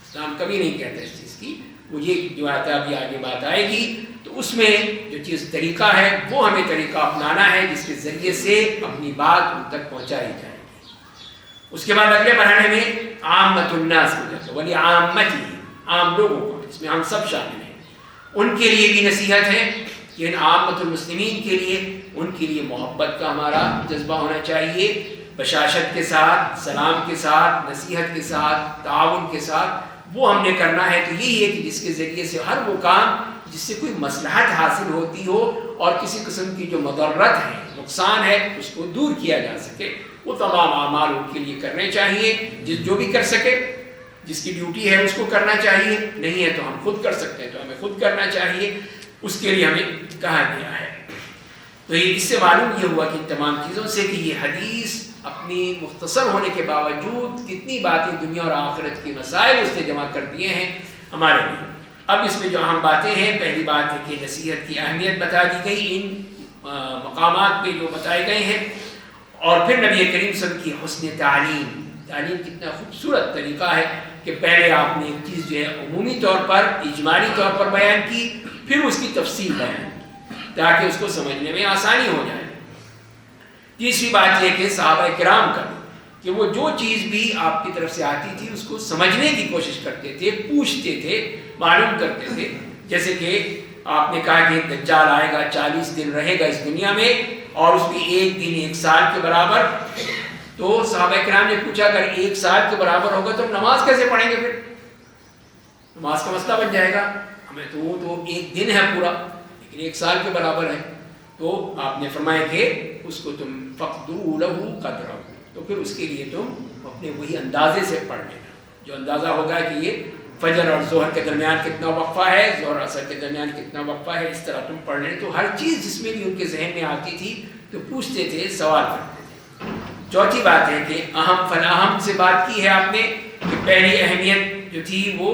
اسلام کبھی نہیں کہتا اس چیز کی۔ وہ یہ جو آتا ابھی آگے بات آئے گی تو اس میں جو چیز طریقہ ہے وہ ہمیں طریقہ اپنانا ہے جس کے ذریعے سے اپنی بات ان تک پہنچائی جائے گی۔ اس کے بعد اگلے مرحلے میں عامت الناس کو جاتا ہے، ولی عامتی، عام لوگوں کو، اس میں ہم سب شامل ہیں، ان کے لیے بھی نصیحت ہے کہ ان عامت المسلمین کے لیے، ان کے لیے محبت کا ہمارا جذبہ ہونا چاہیے، بشاشت کے ساتھ، سلام کے ساتھ، نصیحت کے ساتھ، تعاون کے ساتھ، وہ ہم نے کرنا ہے۔ تو یہی ہے کہ جس کے ذریعے سے ہر وہ کام جس سے کوئی مصلحت حاصل ہوتی ہو اور کسی قسم کی جو مضرت ہے، نقصان ہے، اس کو دور کیا جا سکے، وہ تمام اعمال ان کے لیے کرنے چاہیے، جو بھی کر سکے، جس کی ڈیوٹی ہے اس کو کرنا چاہیے، نہیں ہے تو ہم خود کر سکتے ہیں تو ہمیں خود کرنا چاہیے، اس کے لیے ہمیں کہا گیا ہے۔ تو اس سے معلوم یہ ہوا کہ تمام چیزوں سے کہ یہ حدیث اپنی مختصر ہونے کے باوجود کتنی باتیں دنیا اور آخرت کے مسائل اس نے جمع کر دیے ہیں ہمارے لیے۔ اب اس میں جو اہم باتیں ہیں، پہلی بات ہے کہ نصیحت کی اہمیت بتا دی گئی ان مقامات پہ جو بتائے گئے ہیں، اور پھر نبی کریم صلی اللہ علیہ وسلم کی حسن تعلیم کتنا خوبصورت طریقہ ہے کہ پہلے آپ نے ایک چیز جو ہے عمومی طور پر، اجمالی طور پر بیان کی، پھر اس کی تفصیل بیان کی تاکہ اس کو سمجھنے میں آسانی ہو جائے۔ تیسری بات یہ کہ صحابہ کرام کا کہ وہ جو چیز بھی آپ کی طرف سے آتی تھی اس کو سمجھنے کی کوشش کرتے تھے، پوچھتے تھے، معلوم کرتے تھے۔ جیسے کہ آپ نے کہا کہ دجال آئے گا، 40 دن رہے گا اس دنیا میں، اور اس میں ایک دن 1 سال کے برابر، تو صحابہ کرام نے پوچھا اگر 1 سال کے برابر ہوگا تو ہم نماز کیسے پڑھیں گے؟ پھر نماز کا مسئلہ بن جائے گا ہمیں، تو وہ تو 1 دن ہے پورا، لیکن 1 سال کے برابر ہے۔ تو آپ نے فرمایا کہ اس کو تم فقدروا له قدرہ، تو پھر اس کے لیے تم اپنے وہی اندازے سے پڑھ لینا، جو اندازہ ہوگا کہ یہ فجر اور ظہر کے درمیان کتنا وقفہ ہے، ظہر عصر کے درمیان کتنا وقفہ ہے، اس طرح تم پڑھ لیں۔ تو ہر چیز جس میں بھی ان کے ذہن میں آتی تھی تو پوچھتے تھے، سوال کرتے تھے۔ چوتھی بات ہے کہ اہم فلاہم سے بات کی ہے آپ نے کہ پہلی اہمیت جو تھی وہ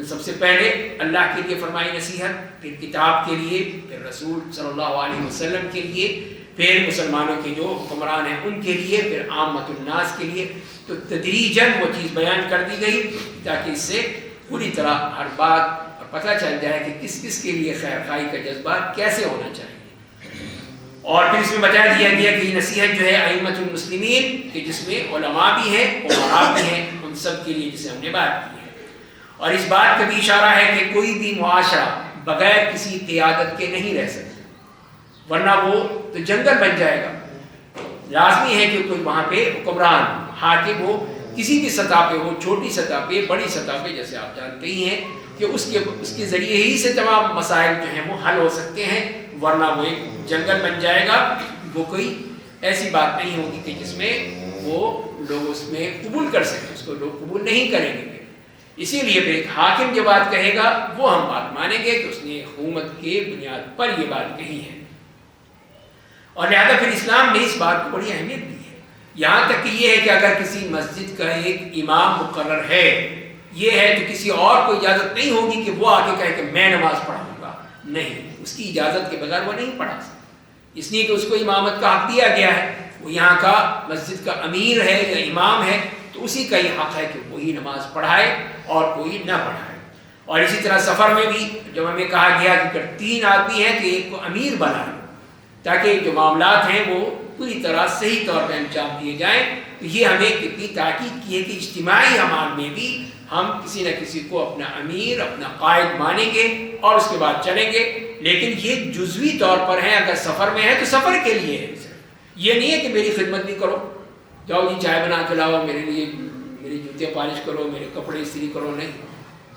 سب سے پہلے اللہ کے لیے فرمائی نصیحت، پھر کتاب کے لیے، پھر رسول صلی اللہ علیہ وسلم کے لیے، پھر مسلمانوں کے جو حکمران ہیں ان کے لیے، پھر عامت الناس کے لیے۔ تو تدریجاً وہ چیز بیان کر دی گئی تاکہ اس سے پوری طرح ہر بات پتہ چل جائے کہ کس کس کے لیے خیر خواہی کا جذبہ کیسے ہونا چاہیے۔ اور پھر اس میں بتا دیا گیا کہ یہ نصیحت جو ہے ائمۃ المسلمین کہ جس میں علماء بھی ہیں امراء بھی ہیں ان سب کے لیے جسے ہم نے بات کی ہے. اور اس بات کا بھی اشارہ ہے کہ کوئی بھی معاشرہ بغیر کسی قیادت کے نہیں رہ سکتا، ورنہ وہ تو جنگل بن جائے گا. لازمی ہے کہ کوئی وہاں پہ حکمران حاکم ہو، کسی بھی سطح پہ ہو، چھوٹی سطح پہ بڑی سطح پہ، جیسے آپ جانتے ہی ہیں کہ اس کے ذریعے ہی سے تمام مسائل جو ہیں وہ حل ہو سکتے ہیں، ورنہ وہ ایک جنگل بن جائے گا. وہ کوئی ایسی بات نہیں ہوگی کہ جس میں وہ لوگ اس میں قبول کر سکیں، اس کو لوگ قبول نہیں کریں گے. اسی لیے پھر ایک حاکم جو بات کہے گا وہ ہم بات مانیں گے کہ اس نے حکومت کے بنیاد پر یہ بات کہی ہے. اور لہذا پھر اسلام نے اس بات کو بڑی اہمیت دی ہے، یہاں تک کہ یہ ہے کہ اگر کسی مسجد کا ایک امام مقرر ہے، یہ ہے تو کسی اور کو اجازت نہیں ہوگی کہ وہ آگے کہے کہ میں نماز پڑھاؤں گا. نہیں، اس کی اجازت کے بغیر وہ نہیں پڑھا سکتا، اس لیے کہ اس کو امامت کا حق دیا گیا ہے. وہ یہاں کا مسجد کا امیر ہے یا امام ہے تو اسی کا یہ حق ہے کہ وہی نماز پڑھائے اور کوئی نہ پڑھائے. اور اسی طرح سفر میں بھی جب ہمیں کہا گیا کہ اگر 3 آدمی ہیں تو ایک کو امیر بنا لو تاکہ جو معاملات ہیں وہ پوری طرح صحیح طور پہ انجام دیے جائیں. تو یہ ہمیں کتنی تاکید کی ہے کہ اجتماعی اعمال میں بھی ہم کسی نہ کسی کو اپنا امیر، اپنا قائد مانیں گے اور اس کے بعد چلیں گے. لیکن یہ جزوی طور پر ہے، اگر سفر میں ہے تو سفر کے لیے ہے. یہ نہیں ہے کہ میری خدمت بھی کرو، جاؤ جی چائے بنا کے لاؤ، میرے لیے میری جوتے پالش کرو، میرے کپڑے استری کرو. نہیں،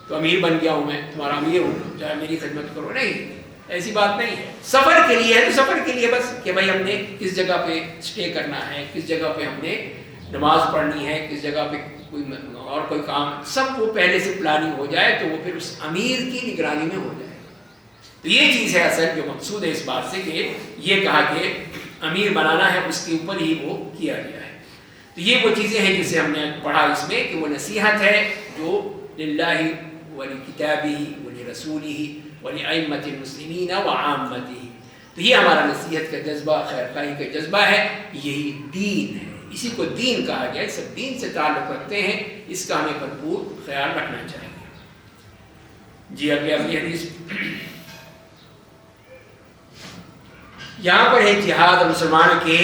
تو امیر بن گیا ہوں میں، تمہارا امیر ہوں، چاہے میری خدمت کرو. نہیں، ایسی بات نہیں ہے. سفر کے لیے ہے تو سفر کے لیے بس کہ بھائی ہم نے کس جگہ پہ اسٹے کرنا ہے، کس جگہ پہ ہم نے نماز پڑھنی ہے، کس جگہ پہ کوئی اور کوئی کام، سب وہ پہلے سے پلاننگ ہو جائے تو وہ پھر اس امیر کی نگرانی میں ہو جائے. تو یہ چیز ہے اصل جو مقصود ہے اس بات سے کہ یہ کہا کہ امیر بنانا ہے، اس کے اوپر ہی وہ کیا گیا ہے. تو یہ وہ چیزیں ہیں جسے ہم نے پڑھا اس میں کہ وہ نصیحت ہے جو للہ ولکتابہ ولرسولہ ولائمۃ المسلمین وعامتہ. تو یہ ہمارا نصیحت کا جذبہ، خیر خواہی کا جذبہ ہے، یہی دین ہے. اسی کو دین کہا گیا ہے. سب دین سے تعلق رکھتے ہیں، اس کا ہمیں بھرپور خیال رکھنا چاہیے. جی اگلی حدیث یہاں پر ہے جہاد مسلمان کے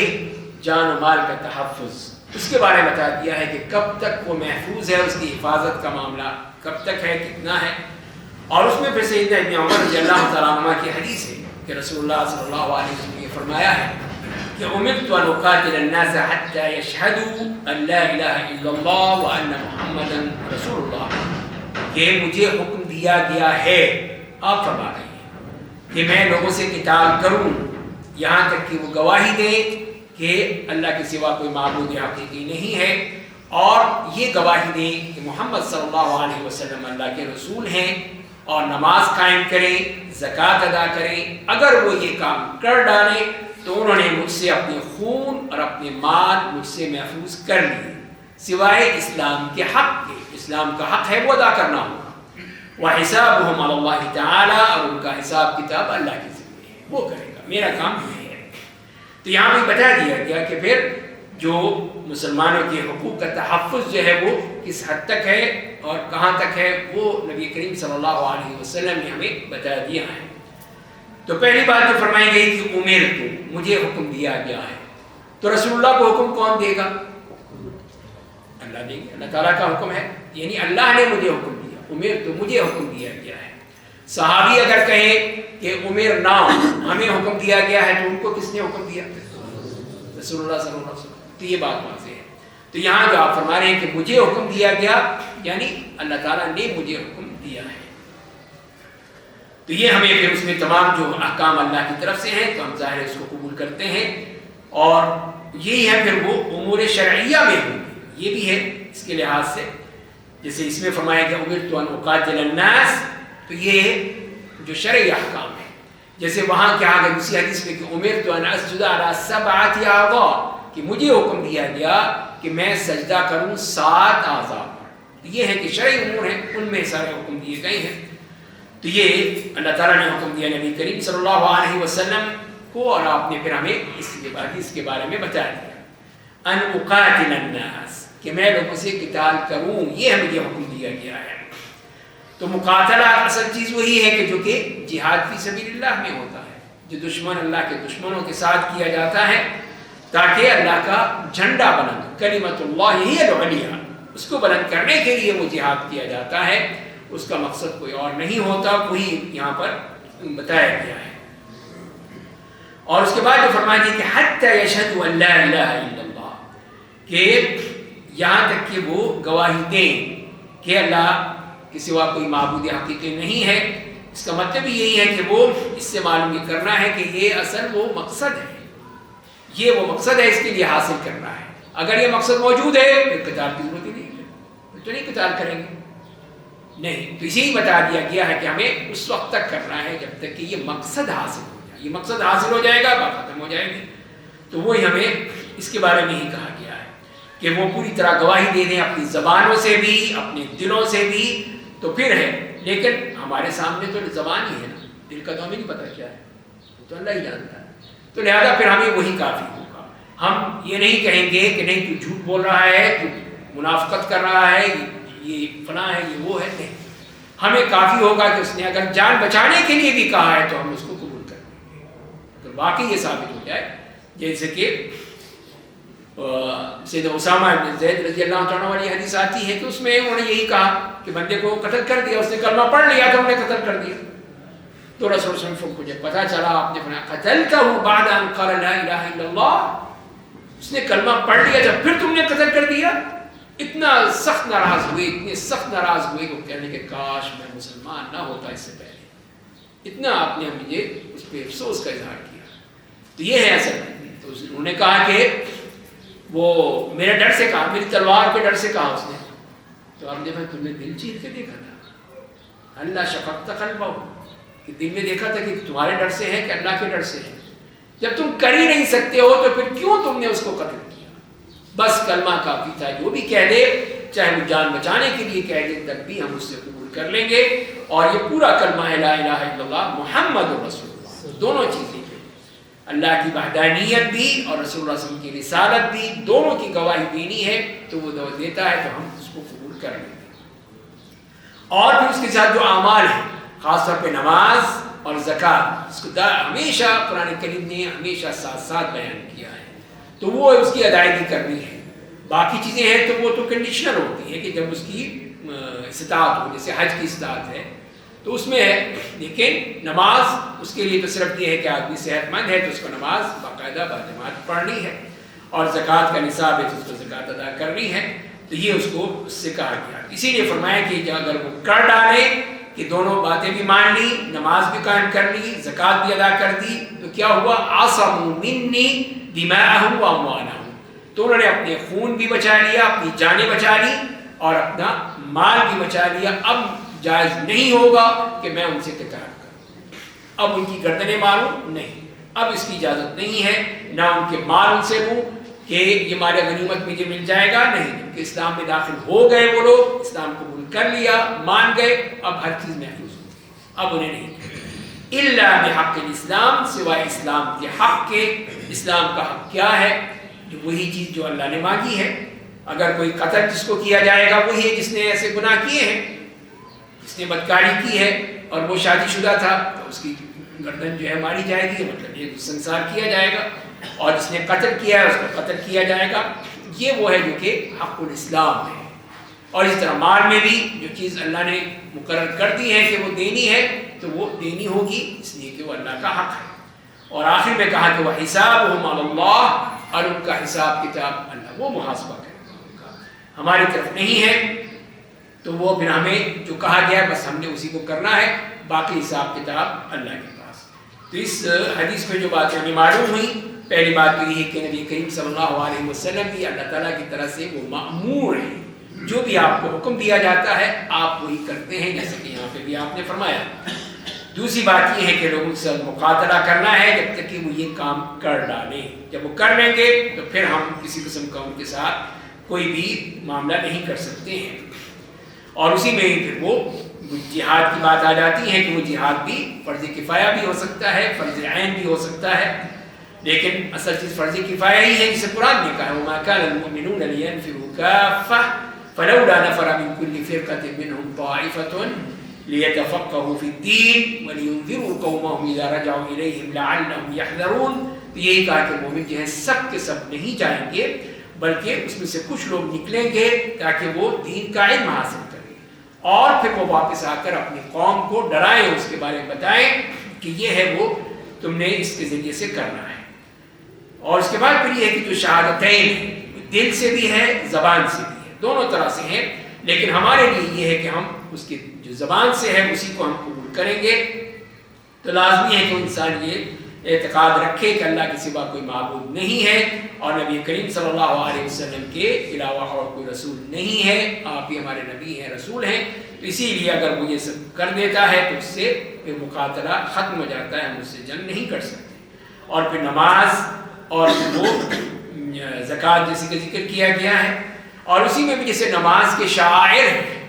جان و مال کا تحفظ. اس کے بارے میں بتا دیا ہے کہ کب تک وہ محفوظ ہے، اس کی حفاظت کا معاملہ کب تک ہے، کتنا ہے. اور اس میں پھر سیدنا ابن عمر رضی اللہ تعالیٰ عنہ کی حدیث ہے کہ رسول اللہ صلی اللہ علیہ وسلم نے فرمایا ہے کہ امرت ان اقاتل الناس حتى يشهدوا ان لا الہ الا اللہ وان محمدا رسول اللہ. کہ مجھے حکم دیا گیا ہے، آپ فرما رہے ہیں کہ میں لوگوں سے قتال کروں یہاں تک کہ وہ گواہی دیں کہ اللہ کے سوا کوئی معبود حقیقی نہیں ہے، اور یہ گواہی دیں کہ محمد صلی اللہ علیہ وسلم اللہ کے رسول ہیں، اور نماز قائم کریں، زکوٰۃ ادا کریں. اگر وہ یہ کام کر ڈالیں تو انہوں نے مجھ سے اپنے خون اور اپنے مال مجھ سے محفوظ کر لیے، سوائے اسلام کے حق کے. اسلام کا حق ہے وہ ادا کرنا ہوگا. وَحِسَابُهُمْ عَلَى اللَّهِ تَعَالَى، اور ان کا حساب کتاب اللہ کے ذمہ ہے، وہ کرے گا، میرا کام یہ ہے. تو یہاں بھی بتا دیا گیا کہ پھر جو مسلمانوں کے حقوق کا تحفظ جو ہے وہ کس حد تک ہے اور کہاں تک ہے، وہ نبی کریم صلی اللہ علیہ وسلم نے ہمیں بتا دیا ہے. تو پہلی بات جو فرمائی گئی کہ امرت، مجھے حکم دیا گیا ہے. تو رسول اللہ کو حکم کون دے گا؟ اللہ دے گا. اللہ تعالیٰ کا حکم ہے، یعنی اللہ نے مجھے حکم دیا. امرت، مجھے حکم دیا گیا ہے. صحابی اگر کہیں کہ امرنا، ہمیں حکم دیا گیا ہے، تو ان کو کس نے حکم دیا؟ رسول اللہ صلی اللہ علیہ وسلم. تو یہ بات واضح ہے. تو یہاں جو آپ فرما رہے ہیں کہ مجھے حکم دیا گیا، یعنی اللہ تعالیٰ نے مجھے حکم دیا ہے. تو یہ ہمیں پھر اس میں تمام جو احکام اللہ کی طرف سے ہیں تو ہم ظاہر اس کو قبول کرتے ہیں، اور یہی ہے پھر وہ امور شرعیہ میں ہوں گے. یہ بھی ہے اس کے لحاظ سے، جیسے اس میں فرمایا کہ امرت ان اقاتل الناس، تو یہ جو شرعی احکام ہے. جیسے وہاں کہا گیا دوسری حدیث میں کہ امرت ان اسجد علی 7 اعضاء، کہ مجھے حکم دیا گیا کہ میں سجدہ کروں 7 اعضاء پر. یہ ہے کہ شرعی امور ہیں، ان میں سارے حکم دیے گئے ہیں. تو یہ اللہ تعالیٰ نے حکم دیا نبی کریم صلی اللہ علیہ وسلم کو، اور آپ نے پھر ہمیں اس کے بارے میں بتا دیا ان اقاتل الناس، کہ میں لوگوں سے قتال کروں، یہ مجھے حکم دیا گیا ہے. تو مقاتلہ اصل چیز وہی ہے کہ جو کہ جہاد فی سبیل اللہ میں ہوتا ہے. جو دشمن اللہ کے دشمنوں کے ساتھ کیا جاتا ہے تاکہ اللہ کا جھنڈا بلند، کلمۃ اللہ ہی العلیٰ، اس کو بلند کرنے کے لیے وہ جہاد کیا جاتا ہے، اس کا مقصد کوئی اور نہیں ہوتا، وہی یہاں پر بتایا گیا ہے۔ اور اس کے بعد جو فرمایا کہ حتی یشہدوا ان لا الہ الا اللہ، کہ یہاں تک کہ وہ گواہی دیں کہ اللہ کے سوا کوئی معبود حقیقی نہیں ہے۔ اس کا مطلب یہی ہے کہ وہ اس سے معلوم یہ کرنا ہے کہ یہ اصل وہ مقصد ہے، یہ وہ مقصد ہے، اس کے لیے حاصل کرنا ہے۔ اگر یہ مقصد موجود ہے پھر قتال کی ضرورت ہی نہیں ہے، پھر تو نہیں قتال کریں گے، نہیں۔ تو اسی بتا دیا گیا ہے کہ ہمیں اس وقت تک کرنا ہے جب تک کہ یہ مقصد حاصل ہو جائے، یہ مقصد حاصل ہو جائے گا بات ختم ہو جائے گی۔ تو وہی ہمیں اس کے بارے میں ہی کہا گیا ہے کہ وہ پوری طرح گواہی دے دیں اپنی زبانوں سے بھی، اپنے دلوں سے بھی، تو پھر ہے۔ لیکن ہمارے سامنے تو زبان ہی ہے نا، دل کا تو ہمیں نہیں پتہ کیا ہے، وہ تو اللہ ہی جانتا ہے۔ تو لہذا پھر ہمیں وہی کافی ہوگا۔ ہم یہ نہیں کہیں گے کہ نہیں تو جھوٹ بول رہا ہے، تو منافقت کر رہا ہے، یہ فلاں ہے، یہ وہ ہے، نہیں۔ ہمیں کافی ہوگا کہ اس نے اگر جان بچانے کے لیے بھی کہا ہے تو ہم اس کو قبول کر لیں گے۔ اگر واقعی یہ ثابت ہو جائے، جیسے کہ سیدنا اسامہ بن زید رضی اللہ عنہ والی حدیث آتی ہے کہ اس میں انہوں نے یہی کہا کہ بندے کو قتل کر دیا، اس نے کلمہ پڑھ لیا تو ہم نے قتل کر دیا۔ تو رسول صلی اللہ علیہ وسلم کو جب پتہ چلا، آپ نے فرمایا قتلتہ بعد ان قال لا الہ الا اللہ، اس نے کلمہ پڑھ لیا جب پھر تم نے قتل کر دیا۔ اتنا سخت ناراض ہوئے، اتنے سخت ناراض ہوئے کہ کہنے کہ کاش میں مسلمان نہ ہوتا اس سے پہلے، اتنا آپ نے مجھے اس پہ افسوس کا اظہار کیا۔ تو یہ ہے اصل۔ تو انہوں نے کہا کہ وہ میرے ڈر سے کہا، میری تلوار کے ڈر سے کہا اس نے۔ تو آپ نے کہا تم نے دل چیر کے دیکھا تھا، اللہ شفقت قلبہ، کہ دل میں دیکھا تھا کہ تمہارے ڈر سے ہے کہ اللہ کے ڈر سے ہے؟ جب تم کر ہی نہیں سکتے ہو تو پھر کیوں تم نے اس کو قتل کیا؟ بس کلمہ کافی تھا، جو بھی کہہ دے، چاہے وہ جان بچانے کے لیے کہہ دے تب بھی ہم اس سے قبول کر لیں گے۔ اور یہ پورا کلمہ ہے لا الہ الا اللہ محمد رسول اللہ، دونوں چیزیں، اللہ کی وحدانیت بھی اور رسول اللہ صلی اللہ علیہ وسلم کی رسالت بھی، دونوں کی گواہی دینی ہے تو وہ دیتا ہے تو ہم اس کو قبول کر لیں گے۔ اور پھر اس کے ساتھ جو اعمال ہیں، خاص طور پہ نماز اور زکوٰۃ، اس کو ہمیشہ قرآن کریم نے ہمیشہ ساتھ ساتھ بیان کیا ہے، تو وہ اس کی ادائیگی کرنی ہے۔ باقی چیزیں ہیں تو وہ تو کنڈیشنل ہوتی ہیں کہ جب اس کی استطاعت ہو، جیسے حج کی استطاعت ہے تو اس میں ہے، لیکن نماز اس کے لیے تو صرف یہ ہے کہ آدمی صحت مند ہے تو اس کو نماز باقاعدہ باجماعت پڑھنی ہے، اور زکوٰۃ کا نصاب ہے تو اس کو زکوٰۃ ادا کرنی ہے۔ تو یہ اس کو اس سے کہا گیا، اسی لیے فرمایا کہ اگر وہ کر ڈالے کہ دونوں باتیں بھی مان لی، نماز بھی قائم کر لی، زکوٰۃ بھی ادا کر دی، تو کیا ہوا؟ عصموا منی دماءهم واموالهم، تو انہوں نے اپنے خون بھی بچا لیا، اپنی جانیں بچا لی اور اپنا مال بھی بچا لیا۔ اب جائز نہیں ہوگا کہ میں ان سے قتال کروں، اب ان کی گردنیں ماروں، نہیں، اب اس کی اجازت نہیں ہے، نہ ان کے مال ان سے لوں کہ یہ مال غنیمت مجھے مل جائے گا، نہیں، کیونکہ اسلام میں داخل ہو گئے وہ لوگ، اسلام قبول کر لیا، مان گئے، اب ہر چیز محفوظ ہوگی، اب انہیں نہیں۔ الا بحق الاسلام، سوائے اسلام کے حق کے۔ اسلام کا حق کیا ہے؟ جو وہی چیز جو اللہ نے مانگی ہے۔ اگر کوئی قتل جس کو کیا جائے گا وہی ہے جس نے ایسے گناہ کیے ہیں، جس نے بدکاری کی ہے اور وہ شادی شدہ تھا تو اس کی گردن جو ہے ماری جائے گی، مطلب یہ سنسار کیا جائے گا، اور جس نے قتل کیا ہے اس کو قتل کیا جائے گا۔ یہ وہ ہے جو کہ حق الاسلام ہے۔ اور اس طرح مال میں بھی جو چیز اللہ نے مقرر کر دی ہے کہ وہ دینی ہے تو وہ دینی ہوگی، اس لیے کہ وہ اللہ کا حق ہے۔ اور آخر میں کہا کہ وَحِسَابُهُمْ عَلَى اللَّهِ، اور ان کا حساب کتاب اللہ وہ محاسبہ کرے گا، ان کا ہماری طرف نہیں ہے، تو وہ پھر ہمیں جو کہا گیا ہے بس ہم نے اسی کو کرنا ہے، باقی حساب کتاب اللہ کے پاس۔ تو اس حدیث میں جو باتیں ہمیں معلوم ہوئی، پہلی بات تو یہ ہے کہ نبی کریم صلی اللہ علیہ وسلم بھی اللہ تعالیٰ کی طرف سے وہ مأمور ہیں، جو بھی آپ کو حکم دیا جاتا ہے آپ وہی کرتے ہیں، جیسے کہ یہاں پہ بھی آپ نے فرمایا۔ دوسری بات یہ ہے کہ لوگوں سے مقاتلہ کرنا ہے جب تک کہ وہ یہ کام کر ڈالیں، جب وہ کر لیں گے تو پھر ہم کسی قسم کا ان کے ساتھ کوئی بھی معاملہ نہیں کر سکتے ہیں۔ اور اسی میں پھر وہ جہاد کی بات آ جاتی ہے کہ وہ جہاد بھی فرض کفایہ بھی ہو سکتا ہے، فرض عین بھی ہو سکتا ہے، لیکن اصل چیز فرض کفایہ ہی ہے، جسے قرآن نے کہا ہے وَمَا كَانَ الْمُؤْمِنُونَ لِيَنْفِرُوا كَافَّةً فَلَوْلَا نَفَرَ مِنْ كُلِّ فِرْقَةٍ مِّنْهُمْ طَائِفَةٌ لِيَتَفَقَّهُوا فِي الدِّينِ وَلِيُنذِرُوا قَوْمَهُمْ إِذَا رَجَعُوا إِلَيْهِمْ لَعَلَّهُمْ يَحْذَرُونَ. تو یہی کہا کہ مومن جو ہیں سب کے سب نہیں جائیں گے، بلکہ اس میں سے کچھ لوگ نکلیں گے تاکہ وہ دین کا علم حاصل کریں، اور پھر وہ واپس آ کر اپنی قوم کو ڈرائیں، اس کے بارے میں بتائیں کہ یہ ہے وہ تم نے اس کے ذریعے سے کرنا ہے. اور اس کے بعد پھر یہ ہے کہ جو شہادتین دل سے بھی ہے زبان سے بھی ہے، دونوں طرح سے ہیں، لیکن ہمارے لیے یہ ہے کہ ہم اس کی جو زبان سے ہے اسی کو ہم قبول کریں گے. تو لازمی ہے کہ انسان یہ اعتقاد رکھے کہ اللہ کے سوا کوئی معبود نہیں ہے اور نبی کریم صلی اللہ علیہ وسلم کے علاوہ اور کوئی رسول نہیں ہے، آپ ہی ہمارے نبی ہیں، رسول ہیں. تو اسی لیے اگر وہ یہ سب کر دیتا ہے تو اس سے پھر مقاتلہ ختم ہو جاتا ہے، ہم اس سے جنگ نہیں کر سکتے. اور پھر نماز اور وہ زکوٰۃ جیسے کہ ذکر کیا گیا ہے، اور اسی میں بھی جیسے نماز کے شعائر ہیں.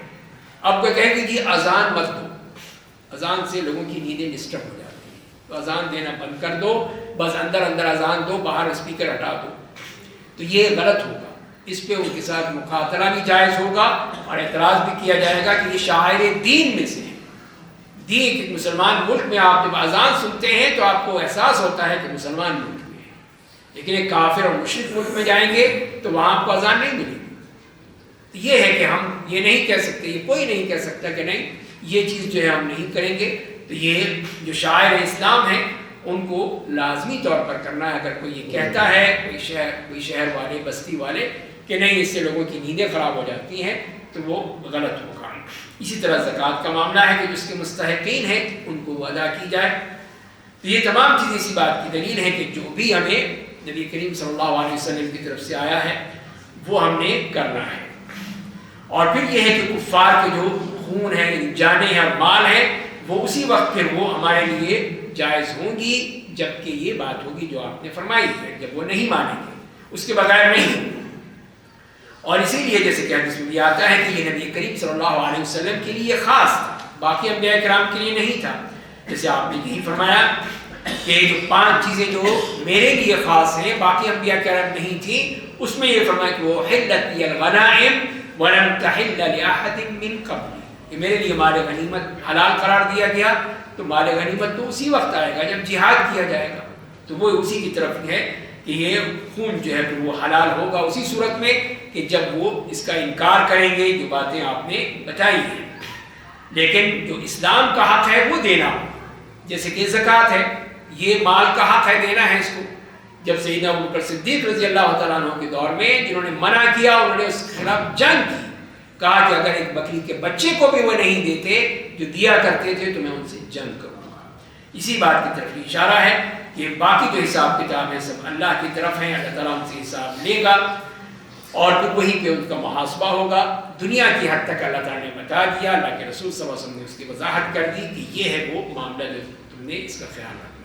اب کوئی کہیں کہ جی اذان مت دو، اذان سے لوگوں کی نیندیں ڈسٹرب ہو جاتی ہیں، تو اذان دینا بند کر دو، بس اندر اندر اذان دو، باہر اسپیکر ہٹا دو. تو یہ غلط ہوگا، اس پہ ان کے ساتھ مخاطرہ بھی جائز ہوگا اور اعتراض بھی کیا جائے گا کہ یہ شاعر دین میں سے ہے. دین کہ مسلمان ملک میں آپ جب اذان سنتے ہیں تو آپ کو احساس ہوتا ہے کہ مسلمان ملک میں ہے، لیکن ایک کافر اور مشرک ملک میں جائیں گے تو وہاں آپ کو اذان نہیں ملے گی. یہ ہے کہ ہم یہ نہیں کہہ سکتے، یہ کوئی نہیں کہہ سکتا کہ نہیں یہ چیز جو ہے ہم نہیں کریں گے. تو یہ جو شاعر اسلام ہیں ان کو لازمی طور پر کرنا ہے. اگر کوئی یہ کہتا ہے کوئی شہر والے بستی والے کہ نہیں اس سے لوگوں کی نیندیں خراب ہو جاتی ہیں تو وہ غلط ہوگا. اسی طرح زکوٰۃ کا معاملہ ہے کہ جس کے مستحقین ہیں ان کو وہ ادا کی جائے. تو یہ تمام چیزیں اسی بات کی دلیل ہے کہ جو بھی ہمیں نبی کریم صلی اللہ علیہ وسلم کی طرف سے آیا ہے وہ ہم نے کرنا ہے. اور پھر یہ ہے کہ کفار کے جو خون ہے، جانیں ہیں اور مال ہیں، وہ اسی وقت پھر وہ ہمارے لیے جائز ہوں گی جبکہ یہ بات ہوگی جو آپ نے فرمائی ہے، جب وہ نہیں مانیں گے اس کے بغیر نہیں. اور اسی لیے جیسے کہ حدیث میں بھی آتا ہے کہ یہ نبی کریم صلی اللہ علیہ وسلم کے لیے خاص تھا، باقی انبیاء کرام کے لیے نہیں تھا. جیسے آپ نے یہی فرمایا کہ جو 5 چیزیں جو میرے لیے خاص ہیں باقی انبیاء کرام نہیں تھی، اس میں یہ فرمایا کہ وہ حلت الغنائم وَلَمْ تَحِلَّ لِأَحَدٍ مِّن قَبْلِ، کہ میرے لیے مال غنیمت حلال قرار دیا گیا. تو مال غنیمت تو اسی وقت آئے گا جب جہاد کیا جائے گا، تو وہ اسی کی طرف ہے کہ یہ خون جو ہے پھر وہ حلال ہوگا اسی صورت میں کہ جب وہ اس کا انکار کریں گے جو باتیں آپ نے بتائی ہیں. لیکن جو اسلام کا حق ہے وہ دینا، جیسے کہ زکوٰۃ ہے، یہ مال کا حق ہے دینا ہے اس کو. جب سیدنا ابوبکر صدیق رضی اللہ تعالیٰ عنہ کے دور میں جنہوں نے منع کیا، انہوں نے اس کے خلاف جنگ کی، کہا کہ اگر ایک بکری کے بچے کو بھی وہ نہیں دیتے جو دیا کرتے تھے تو میں ان سے جنگ کروں گا. اسی بات کی طرف اشارہ ہے کہ باقی جو حساب کتاب ہے سب اللہ کی طرف ہیں، اللہ تعالیٰ ان سے حساب لے گا اور پھر وہیں پہ ان کا محاسبہ ہوگا. دنیا کی حد تک اللہ تعالیٰ نے بتا دیا، اللہ کے رسول صلی اللہ علیہ وسلم نے اس کی وضاحت کر دی کہ یہ ہے وہ معاملہ جو تم نے اس کا خیال رکھنا.